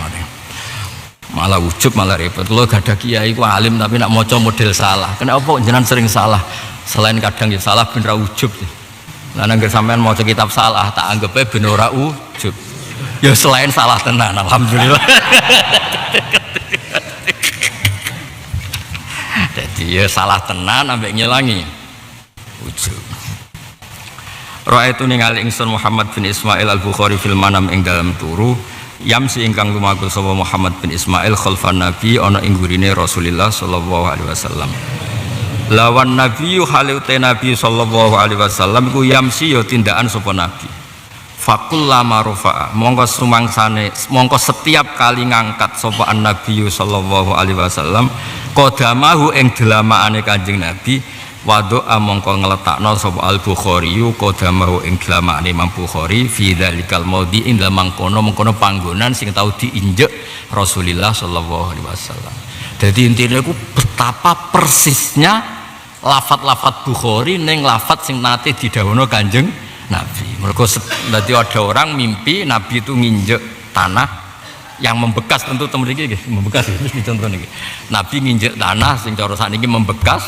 Malah ujub malah repot. Kalau gak ada kiai ku alim tapi nak maca model salah. Kenapa jenengan sering salah? Selain kadang ya salah ben ra ujub. Lah nek sampean maca kitab salah tak anggape ben ora ujub. Ya selain salah tenan alhamdulillah. Jadi ya salah tenan ambek ngilangi ujub. Ra'aitu ningali ingsun Muhammad bin Ismail Al-Bukhari fil manam ing dalam turu. Yamsi ingkang lumaku sapa Muhammad bin Ismail khalfan Nabi ana ing gurine Rasulullah sallallahu alaihi wasallam. Lawan Nabi halute Nabi sallallahu alaihi wasallam iku yamsi ya tindakan sapa Nabi. Fakullama rafa'a mongko sumangsane mongko setiap kali ngangkat sapa Nabi sallallahu alaihi wasallam qadamahu ing delamaane Kanjeng Nabi wadu'a mongko ngletakno sapa Al-Bukhari qadamahu ing delamaane Imam Bukhari fi dzalikal maudhi ing dalam mangkono panggonan sing tau diinjek Rasulullah sallallahu alaihi wasallam. Jadi intinya itu betapa persisnya lafat-lafat Bukhari ning lafat sing nate didhawuhna Kanjeng Nabi. Mergo dadi ada orang mimpi Nabi itu nginjek tanah yang membekas, tentu mriki nggih membekas iki contoh niki. Nabi nginjek tanah sing cara sakniki membekas.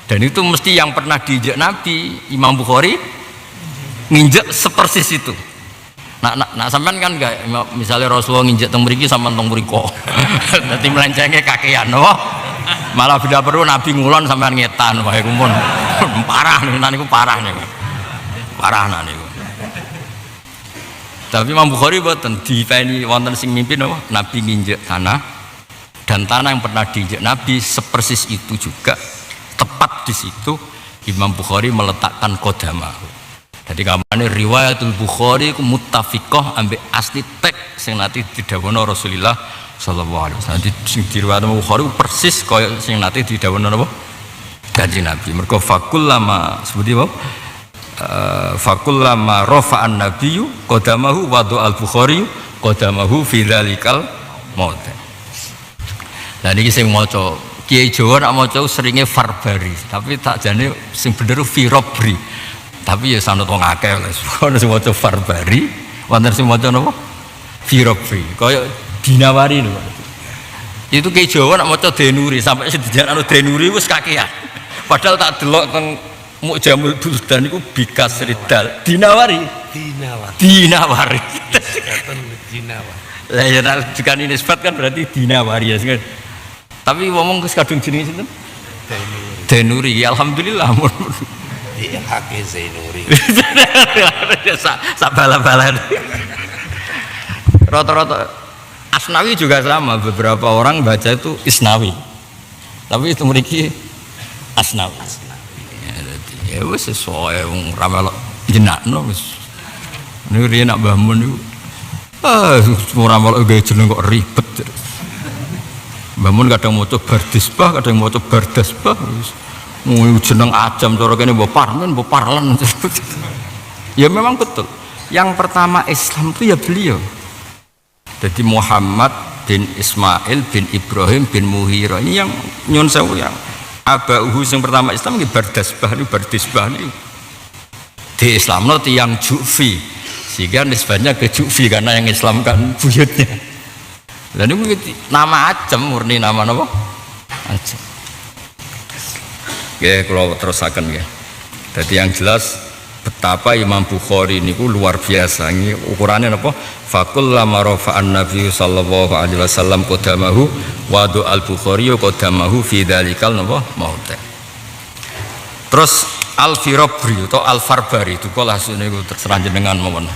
Dan itu mesti yang pernah diinjak Nabi. Imam Bukhari nginjak sepersis itu. Nah sampean kan enggak misalnya Rasulullah nginjak teng mriki sampean teng mriko. Dadi melencenge kakean napa? Malah beda perlu Nabi ngulon sampean ngetan wae kumpul. Parah niku parah niku. Parah niku. Tapi Imam Bukhari boten dipeni wonten sing mimpi napa? Nabi nginjak tanah dan tanah yang pernah diinjak Nabi sepersis itu juga. Tepat di situ Imam Bukhari meletakkan qadamahu. Jadi kamane riwayatul Bukhari ku muttafiqah ambek asli teks sing nanti didhawuhna Rasulullah sallallahu alaihi wasallam. Sing diriwayatkan Bukhari persis kaya sing nanti didhawuhna napa? Kanjeng Nabi. Mergo fakullama seperti apa? Fakullama rafa'an nabiyyu qadamahu wa al Bukhari qadamahu fi dzalikal maudhi. Lah niki sing maca Kiai Jawa nak maca seringe Farbari, tapi tak jane sing bener Firobri. Tapi ya sanut wong akeh lho. Ono sing maca Farbari, wonten sing maca napa? Firobri. Kaya Dinawari lho. Itu Kiai Jawa nak maca Denuri sampai sedijan Denuri wis kakean. Padahal tak delok teng Mu'jamul Buldan iku bikas ridal Dinawari. Dinawari. Lah ya juga ini nisbat kan berarti Dinawari ya. Tapi ngomong ke kadung jenenge sinten? Denuri. Alhamdulillah.
Iya hake Zainuri.
Sak bala-balan. Rata-rata Asnawi juga sama, beberapa orang baca itu Isnawi. Tapi itu mriki Asnawi. Ya wis sesuai wong ra melok jenakno wis. Niku riyen nak Mbah Mun niku Ora malah gawe jeneng kok ribet. Bangun kadang maca bardisbah, kadang maca bardasbah. Mau jeneng ajam cara kene mbok parmen, mbok parlen. Ya memang betul. Yang pertama Islam itu ya beliau. Jadi Muhammad bin Ismail bin Ibrahim bin Muhira ini yang nyun sewu yang abauhu yang pertama Islam ini bardasbah ini di Islamno tiyang Ju'fi sehingga nisbahnya ke Ju'fi karena yang Islam kan buyutnya. Dan ini nama ajam murni nama apa? Ajam. Ya kalau terusakan ya. Jadi yang jelas betapa Imam Bukhari ini luar biasa. Ini ukurannya apa? Fakul lama rafa'an Nabi sallallahu alaihi wasallam qadamahu wa al Bukhari qadamahu fi dalikal napa mauta. Terus Al-Firabri atau Al-Farbari itu kula niku terserah jenengan mawon.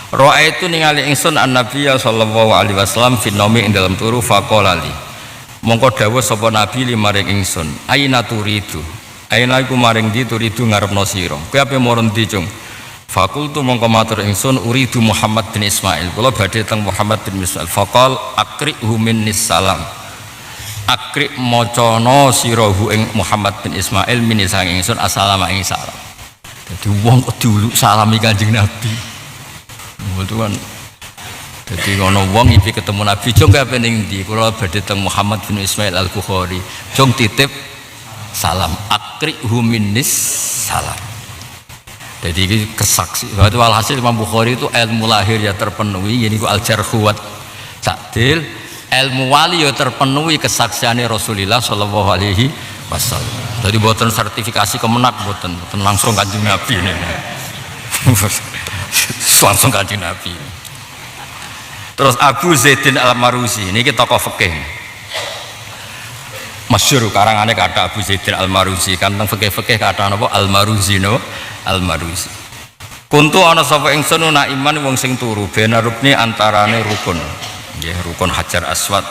Roa itu ningali ingsun an-Nabi sallallahu alaihi wasallam fi naumi ing dalam turu faqala li. Mongko dawuh sapa Nabi limaring ingsun, aina turidu. Aina iku maring di turidu ngarepno sira. Kowe ape moron ndi, Cung? Fakultu mongko matur ingsun uridu Muhammad bin Ismail. Kula badhe teng Muhammad bin Ismail. Faqal aqri'hu minnis salam. Akrik macana sirahu ing Muhammad bin Ismail min sang ingsun assalamu ing salam. Dadi wong kok diuluk salami Kanjeng Nabi. Betul kan. Dadi ana wong iki ketemu Nabi, "Jong kape ning ndi?" Kula badhe teng Muhammad bin Ismail Al-Bukhari. "Jong titip salam, akrihu minnis salam." Jadi ini kesaksi. Walhasil Imam Bukhari itu ilmu lahir ya terpenuhi, ini ku al-jarhu wa ta'dil. Ilmu wali ya terpenuhi kesaksiannya Rasulullah sallallahu alaihi wasallam. Jadi buatan sertifikasi kemenak buatan langsung Kanjeng Nabi ini. Langsung Kanjeng Nabi. Terus Abu Zaidin Al-Maruzi ini tokoh fikih. Masyhur karangannya kata Abu Zaidin Al-Maruzi kan teng fikih-fikih kata napa Al-Maruzi no Al-Maruzi. Kuntu ana sapa ingsun ana iman wong sing turu ben rukni antarane rukun. Nggih rukun Hajar Aswad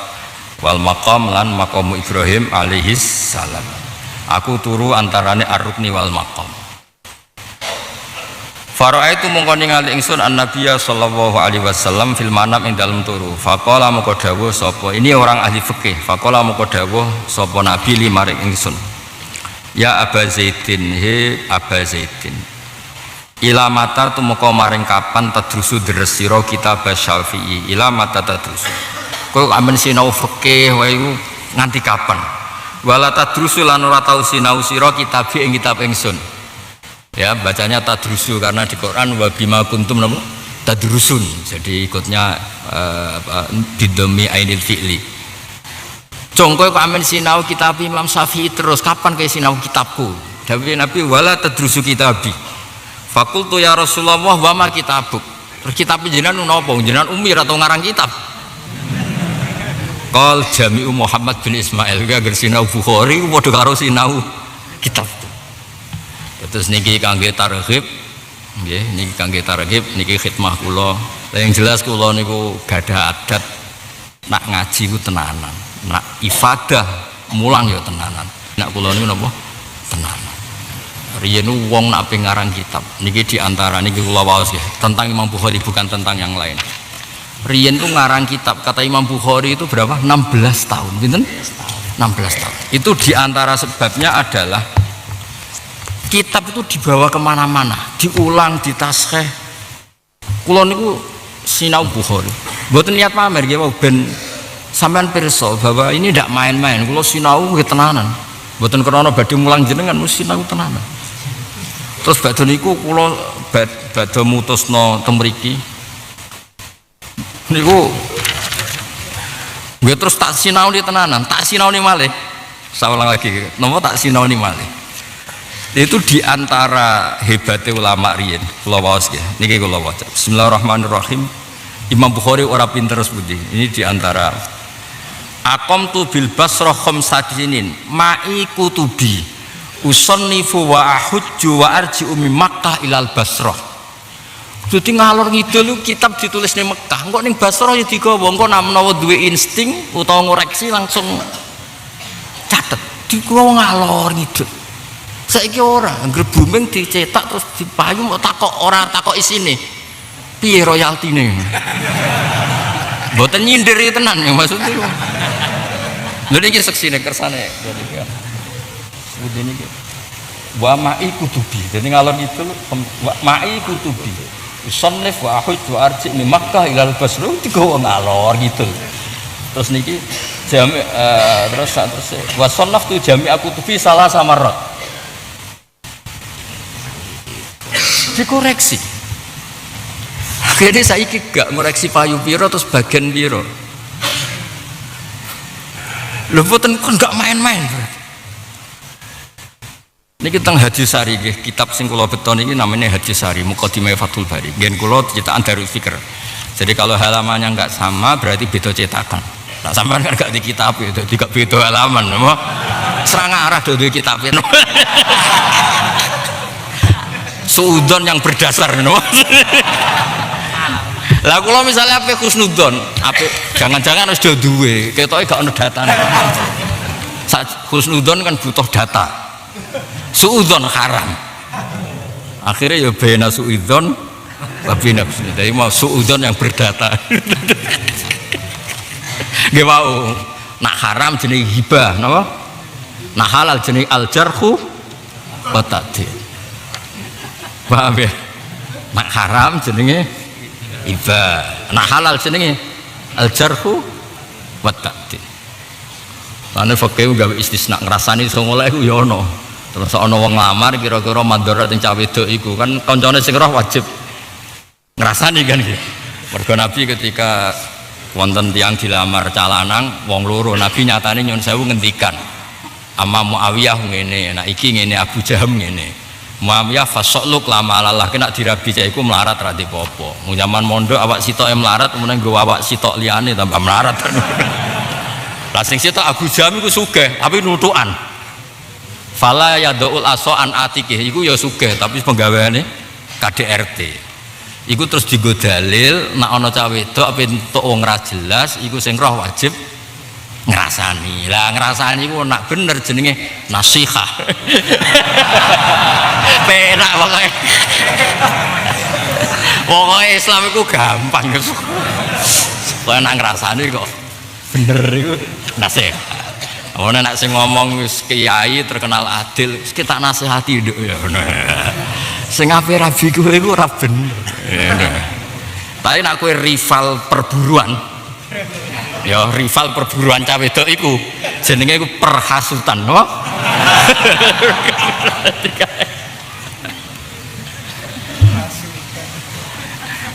wal maqam lan maqam Ibrahim alaihis salam. Aku turu antarane ar-rukni wal maqam. Fara'aitu mongko ningali ingsun an-nabiyya sallallahu alaihi wasallam fil manam ing dalem turu. Faqala mongko dawuh sapa ini orang ahli fikih. Faqala mongko dawuh sapa nabi limaring ingsun. Ya Aba Zaidin he Aba Zaidin. Ila mata tumeka maring kapan tadrusu dresira kitab Syafi'i. Ila mata tadrusu. Kowe amen sinau fikih wae nganti kapan? Wala tadrusu lan ora tau sinau sira kitab ing kitab ingsun. Ya bacanya tadrusu karena di Quran wa bima kuntum napa tadrusun. Jadi ikutnya bidhammi ainil fi'li. Jong kowe kok amen sinau kitab Imam Syafi'i terus kapan kowe sinau kitabku? Dawuh Nabi wala tadrusu kitabi. Fakultu ya Rasulullah wa ma kitabuk. Terus kitab jenengan napa? Jenengan umir atau ngarang kitab? Qal Jami'u Muhammad bin Ismail. Agar sinau Bukhari padha karo sinau kitab. Terus niki kangge targhib, nggih niki kangge targhib, niki khidmah kula. Yang jelas kula niku gadah adat nak ngaji ku tenanan, nak ifadah mulang ya tenanan. Nak kula niku napa? Tenanan. Riyen wong nak ape ngarang kitab, niki diantara niki kula waos ya, tentang Imam Bukhari bukan tentang yang lain. Riyen tuh ngarang kitab kata Imam Bukhari itu berapa? 16 tahun, pinten? 16 tahun. Itu diantara sebabnya adalah kitab itu dibawa kemana-mana, diulang, ditaskeh. Kulo niku sinau Bukhari. Mboten niat pamer nggih ben sampean pirsa bahwa ini ndak main-main. Kulo sinau nggih tenanan. Mboten krana badhe mulang jenengan, mesti sinau tenanan. Terus badhe niku kulo badhe mutusno teng mriki. Niku nggih terus tak sinau di tenanan, tak sinau ni malih. Saulang lagi, napa tak sinau ni malih. Itu diantara hebatnya ulama riyen kula waos nggih niki kula waca Bismillahirrahmanirrahim. Imam Bukhari ora pinter sepundi ini diantara aqamtu bil Basrah khamsatinin ma'i kutubi usannifu wa ahujju wa arji'u min Makkah ilal Basrah. Dadi ngalor ngidul kitab ditulis ning Mekah engko ning Basrah ya digawa engko menawa duwe insting utawa ngoreksi langsung catet digawa ngalor ngidul. Saiki ora, anggere booming dicetak terus dipayu kok takok ora takok isine. Piye royaltine? Mboten nyindir tenan ya maksudnya. Lha niki seksine kersane jadi ya. Seperti niki. Wa ma'i kutubi. Jadi ngalon itu ma'i kutubi. Usannif wa ahud wa arji min Makkah ilal Basra digawa ngalor gitu. Terus niki jami terus wa sannaf tu jami kutubi salah samarat. Dikoreksi. Akhirnya saiki gak ngoreksi payu piro terus bagian piro. Lho mboten kon gak main-main. Niki teng Hadisari nggih, kitab sing kula beton iki namanya Hadisari Muqaddimah Fathul Bari. Nggih kula cetakan Darul Fikr. Jadi kalau halamannya enggak sama berarti beda cetakan. Nah sampean kan gak di kitab itu, tidak beda halaman, apa? Serang arah do kitab itu. Suudon yang berdasar, no? Lah kula misalnya ape husnudzon, ape jangan-jangan harus do duwe, ketoke gak ono datane. Husnudzon kan butuh data. Suudzon haram. Akhirnya ya bena suudzon babi nafsu. Jadi mau suudzon yang berdata. Nggih mau nak haram jenenge hibah, napa? Nak halal jenenge al-jarhu wa ta'dil. Paham ya? Nak haram jenenge hibah, nak halal jenenge al-jarhu wa ta'dil. Lan fakih gawe istisna ngrasani iso mulai ku ya ono. Terus ana wong nglamar kira-kira mandharat ing cah wedok iku kan kancane sing roh wajib ngrasani kan iki. Mergo Nabi ketika wonten tiyang dilamar calanang wong loro Nabi nyatane nyuwun sewu ngendikan ama Muawiyah ngene, nak iki ngene Abu Jaham ngene. Muawiyah fasoluk lama Allah kena dirabi cah iku melarat ra dipopo. Mung zaman mondok awak sitoke melarat kemudian nggo awak sitok liyane tambah melarat. Lah sing sitok Abu Jaham iku sugih tapi nutukan. Fala yadul asoan atikih iku ya sugih tapi penggaweane KDRT. Iku terus digo dalil nek ana cah wedok apa entuk wong ra jelas iku sing roh wajib ngrasani. Lah ngrasani iku nak bener jenenge nasihah. Penak pokoke. Pokoke Islam iku gampang. Pokoke nak ngrasani kok bener iku nasihat. Ono nek sing ngomong wis kiai terkenal adil, kita nasihati nduk ya. Sing ape rabi kowe iku ora bener. Tapi nek kowe rival perburuan, ya rival perburuan cah wedok iku jenenge iku perhasutan, no?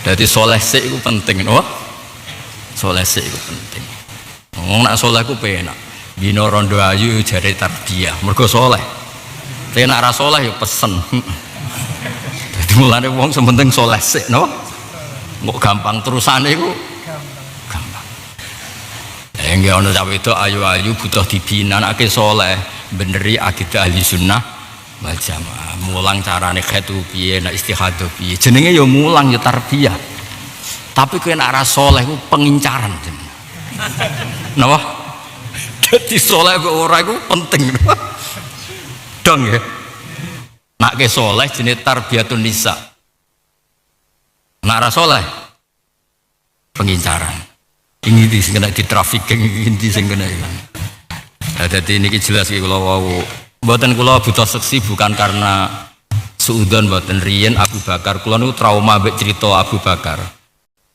Jadi soleh sik iku penting, no? Soleh sik iku penting. Wong nek soleh ku penak. Bino rondo ayu jare tarbiyah mergo saleh. Tapi nek ora saleh ya pesen. Dadi mulane wong sementing saleh sik, no? Kok gampang terusane iku gampang. Nggih ana cah wedok ayu-ayu butuh dibina anake saleh, beneri akidah ahli sunnah wal jamaah. Mulang carane khitu piye, nek istihadah piye. Jenenge ya mulang ya tarbiyah. Tapi kowe nek ora saleh ku pengincaran jenenge. Napa? Jadi soleh kok ora iku penting. Dong ya. Nak ke soleh jenis tarbiyatun nisa. Nak ra soleh pengincaran. Ini di sing kena di trafficking ini sing kena. Nah, dadi niki jelas iki kula wau. Mboten kula butuh seksi bukan karena suudzon mboten riyen Abu Bakar. Kula niku trauma mbek cerita Abu Bakar.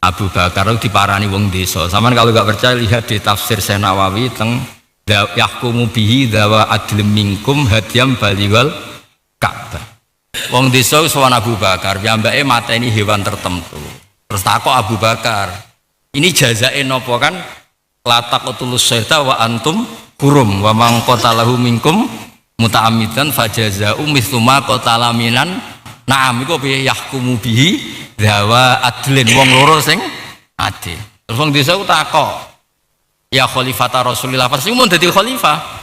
Abu Bakar itu diparani wong desa. Sampeyan kalau enggak percaya lihat di tafsir Syekh Nawawi teng yahkumu bihi dawa adlim minkum hadyam baliwal Ka'bah. Wong desa sowan Abu Bakar, piyambake mateni hewan tertentu. Terus takok Abu Bakar, ini jazae napa kan? Lataqtulus sayta wa antum hurum wa man qatalahu minkum muta'ammidan fajaza'u mithlu ma qatala minan na'am iku piye yahkumu bihi dawa adlin wong loro sing adil. Terus wong desa takok ya khalifata Rasulillah pasti mun dadi khalifah.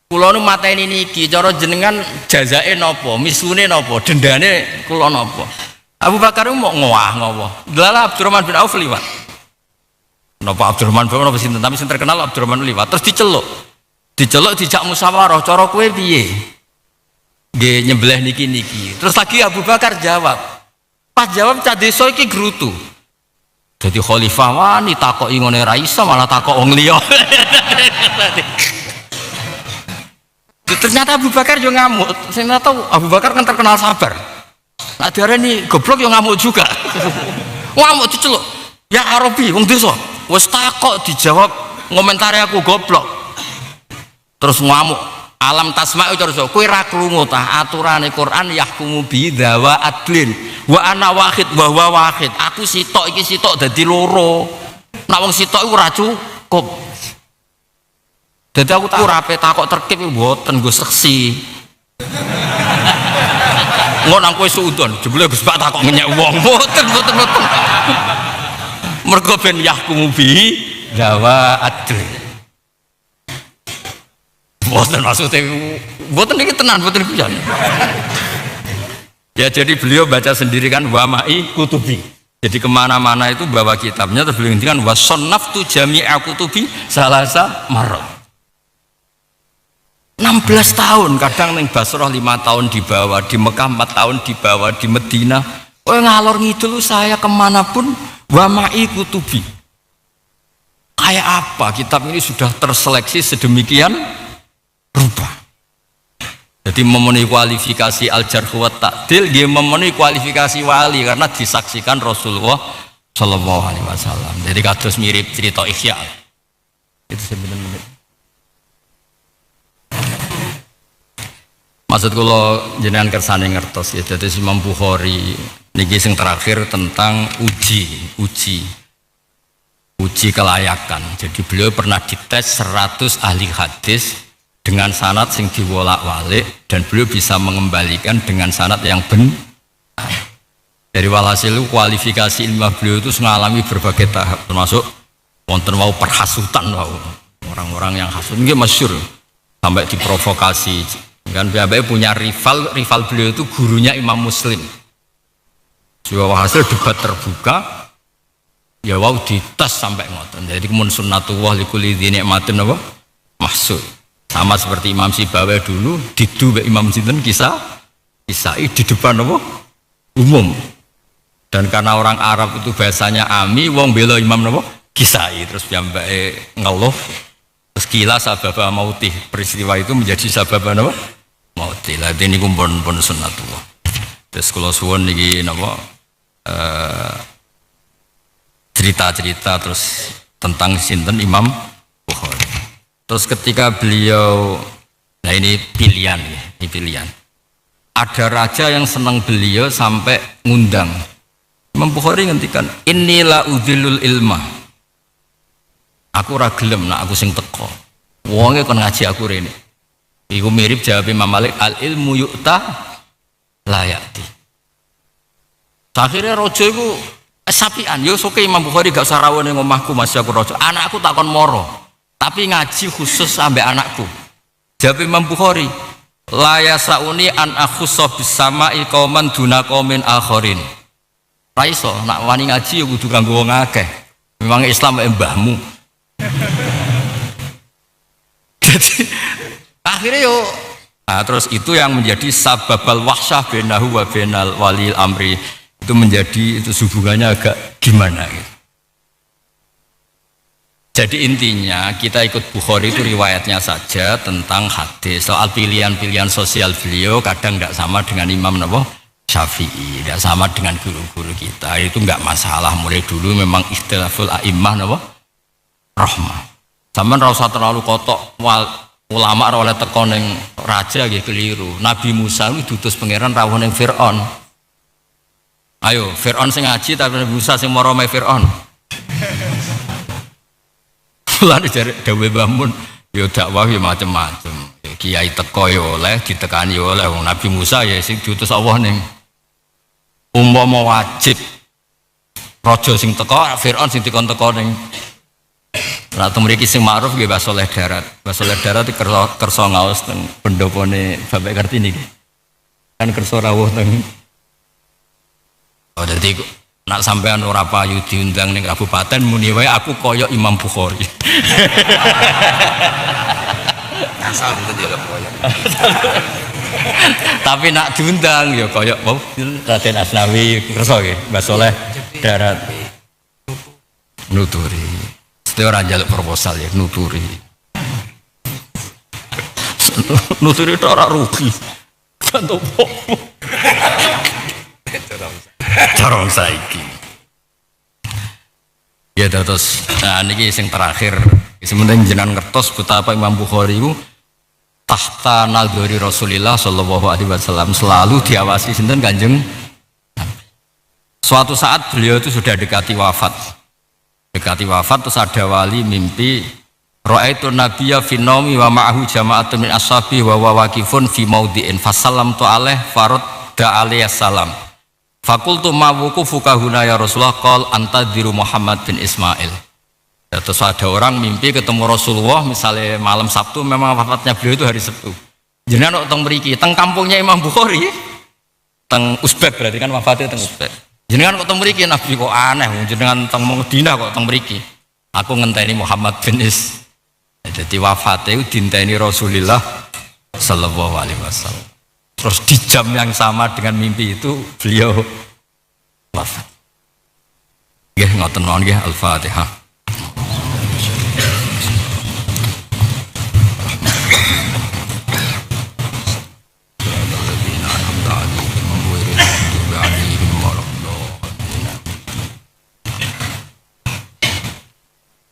Kula nu mateni niki cara jenengan jazae napa, misune napa, dendane kula napa. Abu Bakar mau ngowah-ngowah. Delala Abdurrahman bin Auf liwat. Napa Abdurrahman bin Auf sinten tapi sing terkenal Abdurrahman liwat terus diceluk. Diceluk dijak musyawarah, cara kowe piye? Nggih nyembelih niki. Terus lagi Abu Bakar jawab, Pas jawab cah desa iki grutu. Jadi khalifah wani takoki ngene ra iso malah takok wong liya. Ternyata Abu Bakar juga ngamuk. Ternyata Abu Bakar kan terkenal sabar. Nah diarani goblok yo ngamuk juga. Ngamuk diceluk. Ya Arabi wong desa. Wis takok dijawab ngomentari aku goblok. Terus ngamuk. Alam tasma'u terus kowe ra krungu ta aturane Quran yahkumu bi dawa adlin wa ana wahid wa huwa wahid. Aku sitok iki sitok dadi loro. Nek wong sitok iku ora cukup. Dadi aku tak rape takok tertib mboten nggo seksi. Ngono nang kowe suudon jebule Gus Pak takok ngenyek wong mboten. Mergo ben yahkumu bi dawa adlin. Boten maksudnya, boten ini tenan, boten kuyan. Ya jadi beliau baca sendiri kan wamai kutubi. Jadi kemana-mana itu bawa kitabnya. Terus beliau ngendikan wasonnaftu jami'a kutubi salasa marot. 16 tahun, kadang neng Basrah 5 tahun dibawa, di Mekah 4 tahun dibawa, di Medina. Oh ngalor ngidul saya kemanapun wamai kutubi. Kayak apa kitab ini sudah terseleksi sedemikian rupa. Jadi memenuhi kualifikasi al-jarh wa ta'dil, dia memenuhi kualifikasi wali karena disaksikan Rasulullah Shallallahu Alaihi Wasallam. Jadi kados mirip cerita Ihya. Itu sebenarnya. Maksud kula jenengan kersane ngertos ya. Jadi Imam Bukhari niki sing terakhir tentang uji kelayakan. Jadi beliau pernah dites 100 ahli hadis dengan sanad sing diwolak-walik dan beliau bisa mengembalikan dengan sanad yang benar. Dari walhasil kualifikasi ilmiah beliau itu mengalami berbagai tahap, termasuk wonten wau perhasutan wau. Orang-orang yang hasud nggih masyhur sampai diprovokasi. Kan BAB punya rival beliau itu gurunya Imam Muslim. Juga hasil debat terbuka ya wau dites sampai ngoten. Jadi kemun sunnatullah likulli dzi nikmatin apa? Mahsud. Sama seperti Imam Sibawi dulu didu Imam Sinten kisah di depan apa? Umum. Dan karena orang Arab itu bahasanya ami, wong bela Imam apa? Kisai. Terus piyambake ngeluh terus kila sababa mautih. Peristiwa itu menjadi sababa apa? Mautih. Lah ini pun sunnatullah. Terus kula suwun niki napa cerita-cerita terus tentang sinten Imam Bukhari. Terus ketika beliau, nah ini pilihan. Ada raja yang senang beliau sampai ngundang. Imam Bukhari ngendikan, inilah udhilul ilma. Aku ra gelem nak aku sing teko. Wonge kon ngaji aku rene. Iku mirip jawab Imam Malik, al ilmu yu'ta layati. Akhirnya raja iku sapian. Yo soke Imam Bukhari gak usah rawuh ning omahku masih aku raja. Anakku takon moro. Tapi ngaji khusus sampai anakku. Jawab Imam Bukhari, la yasauni an akhussa bisama'i qauman duna qaumin akharin. Ra iso nak wani ngaji ya kudu kanggo wong akeh. Memang Islam mbahmu. Jadi akhirnya yo terus itu yang menjadi sababal wahsyah bainahu wa bainal walil amri. Itu menjadi itu hubungannya agak gimana gitu. Jadi intinya kita ikut Bukhari itu riwayatnya saja tentang hadis. Soal pilihan-pilihan sosial beliau kadang tidak sama dengan Imam Syafi'i, tidak sama dengan guru-guru kita. Itu enggak masalah. Mulai dulu memang ikhtilaful a'immah rahmah. Zaman ra usah terlalu kotok ulama ra oleh teko ning raja nggih keliru. Nabi Musa itu diutus pangeran rawuh ning Firaun. Ayo, Firaun sing ngaji tapi Nabi Musa sing mara me Firaun. Lalu dari Dawe Bamun, ya dakwah ya macam-macam. Kiai teko ya oleh, ditekani ya oleh. Nabi Musa ya sing diutus Allah ning. Umpama wajib raja sing teko, Firaun sing dikon teko ning. Lah mriki sing ma'ruf nggih Basoleh Darat. Basoleh Darat iki kersa ngaos teng pendopone Bapak Kartini iki. Kan kersa rawuh teng. Oh dadi nak sampean ora payu diundang ning kabupaten muni wae aku kaya Imam Bukhari.
Asal itu dia koyo.
Tapi nak diundang ya kaya Raden Asnawi kersa nggih Mbah Soleh darat nuturi. Setiap orang jaluk proposal ya nuturi. Nuturi itu ora rugi. Cantuk popo. Carong saiki. Ya terus nah niki sing terakhir. Sementing jenengan ngertos betapa Imam Bukhari itu tahta nalgori Rasulillah sallallahu alaihi wasallam selalu diawasi sinten Kanjeng. Suatu saat beliau itu sudah dekati wafat terus ada wali mimpi ra'aitu nabiyya fi naumi wa ma'ahu jama'atun min ashabi wa waqifun fi maudhi'in fasallamtu alaih faradda alaihi salam fakultu ma wuqufuka huna ya Rasulullah qol antadiru Muhammad bin Ismail. Ya, terus ada orang mimpi ketemu Rasulullah misalnya malam Sabtu, memang wafatnya beliau itu hari Sabtu. Jenengan teng mriki, teng kampungnya Imam Bukhari, teng Uzbek berarti kan wafatnya teng Uzbek. Jenengan kok teng mriki Nabi kok aneh, jenengan teng Madinah kok teng mriki. Aku ngenteni Muhammad bin Is. Jadi wafatnya itu dinteni Rasulullah sallallahu alaihi wasallam. Terus di jam yang sama dengan mimpi itu beliau wafat. Nggih ngoten mawon nggih Al-Fatihah.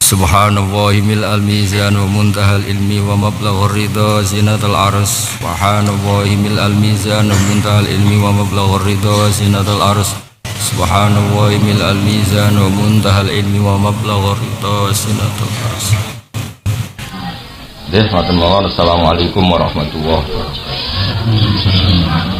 Subhanallahi mil'al mizan wa muntahal ilmi wa mablaghur ridha zinatal ars. Subhanallahi mil'al mizan wa muntahal ilmi wa mablaghur ridha zinatal ars. Subhanallahi mil'al mizan wa muntahal ilmi wa mablaghur ridha zinatal ars. Assalamualaikum warahmatullahi wabarakatuh.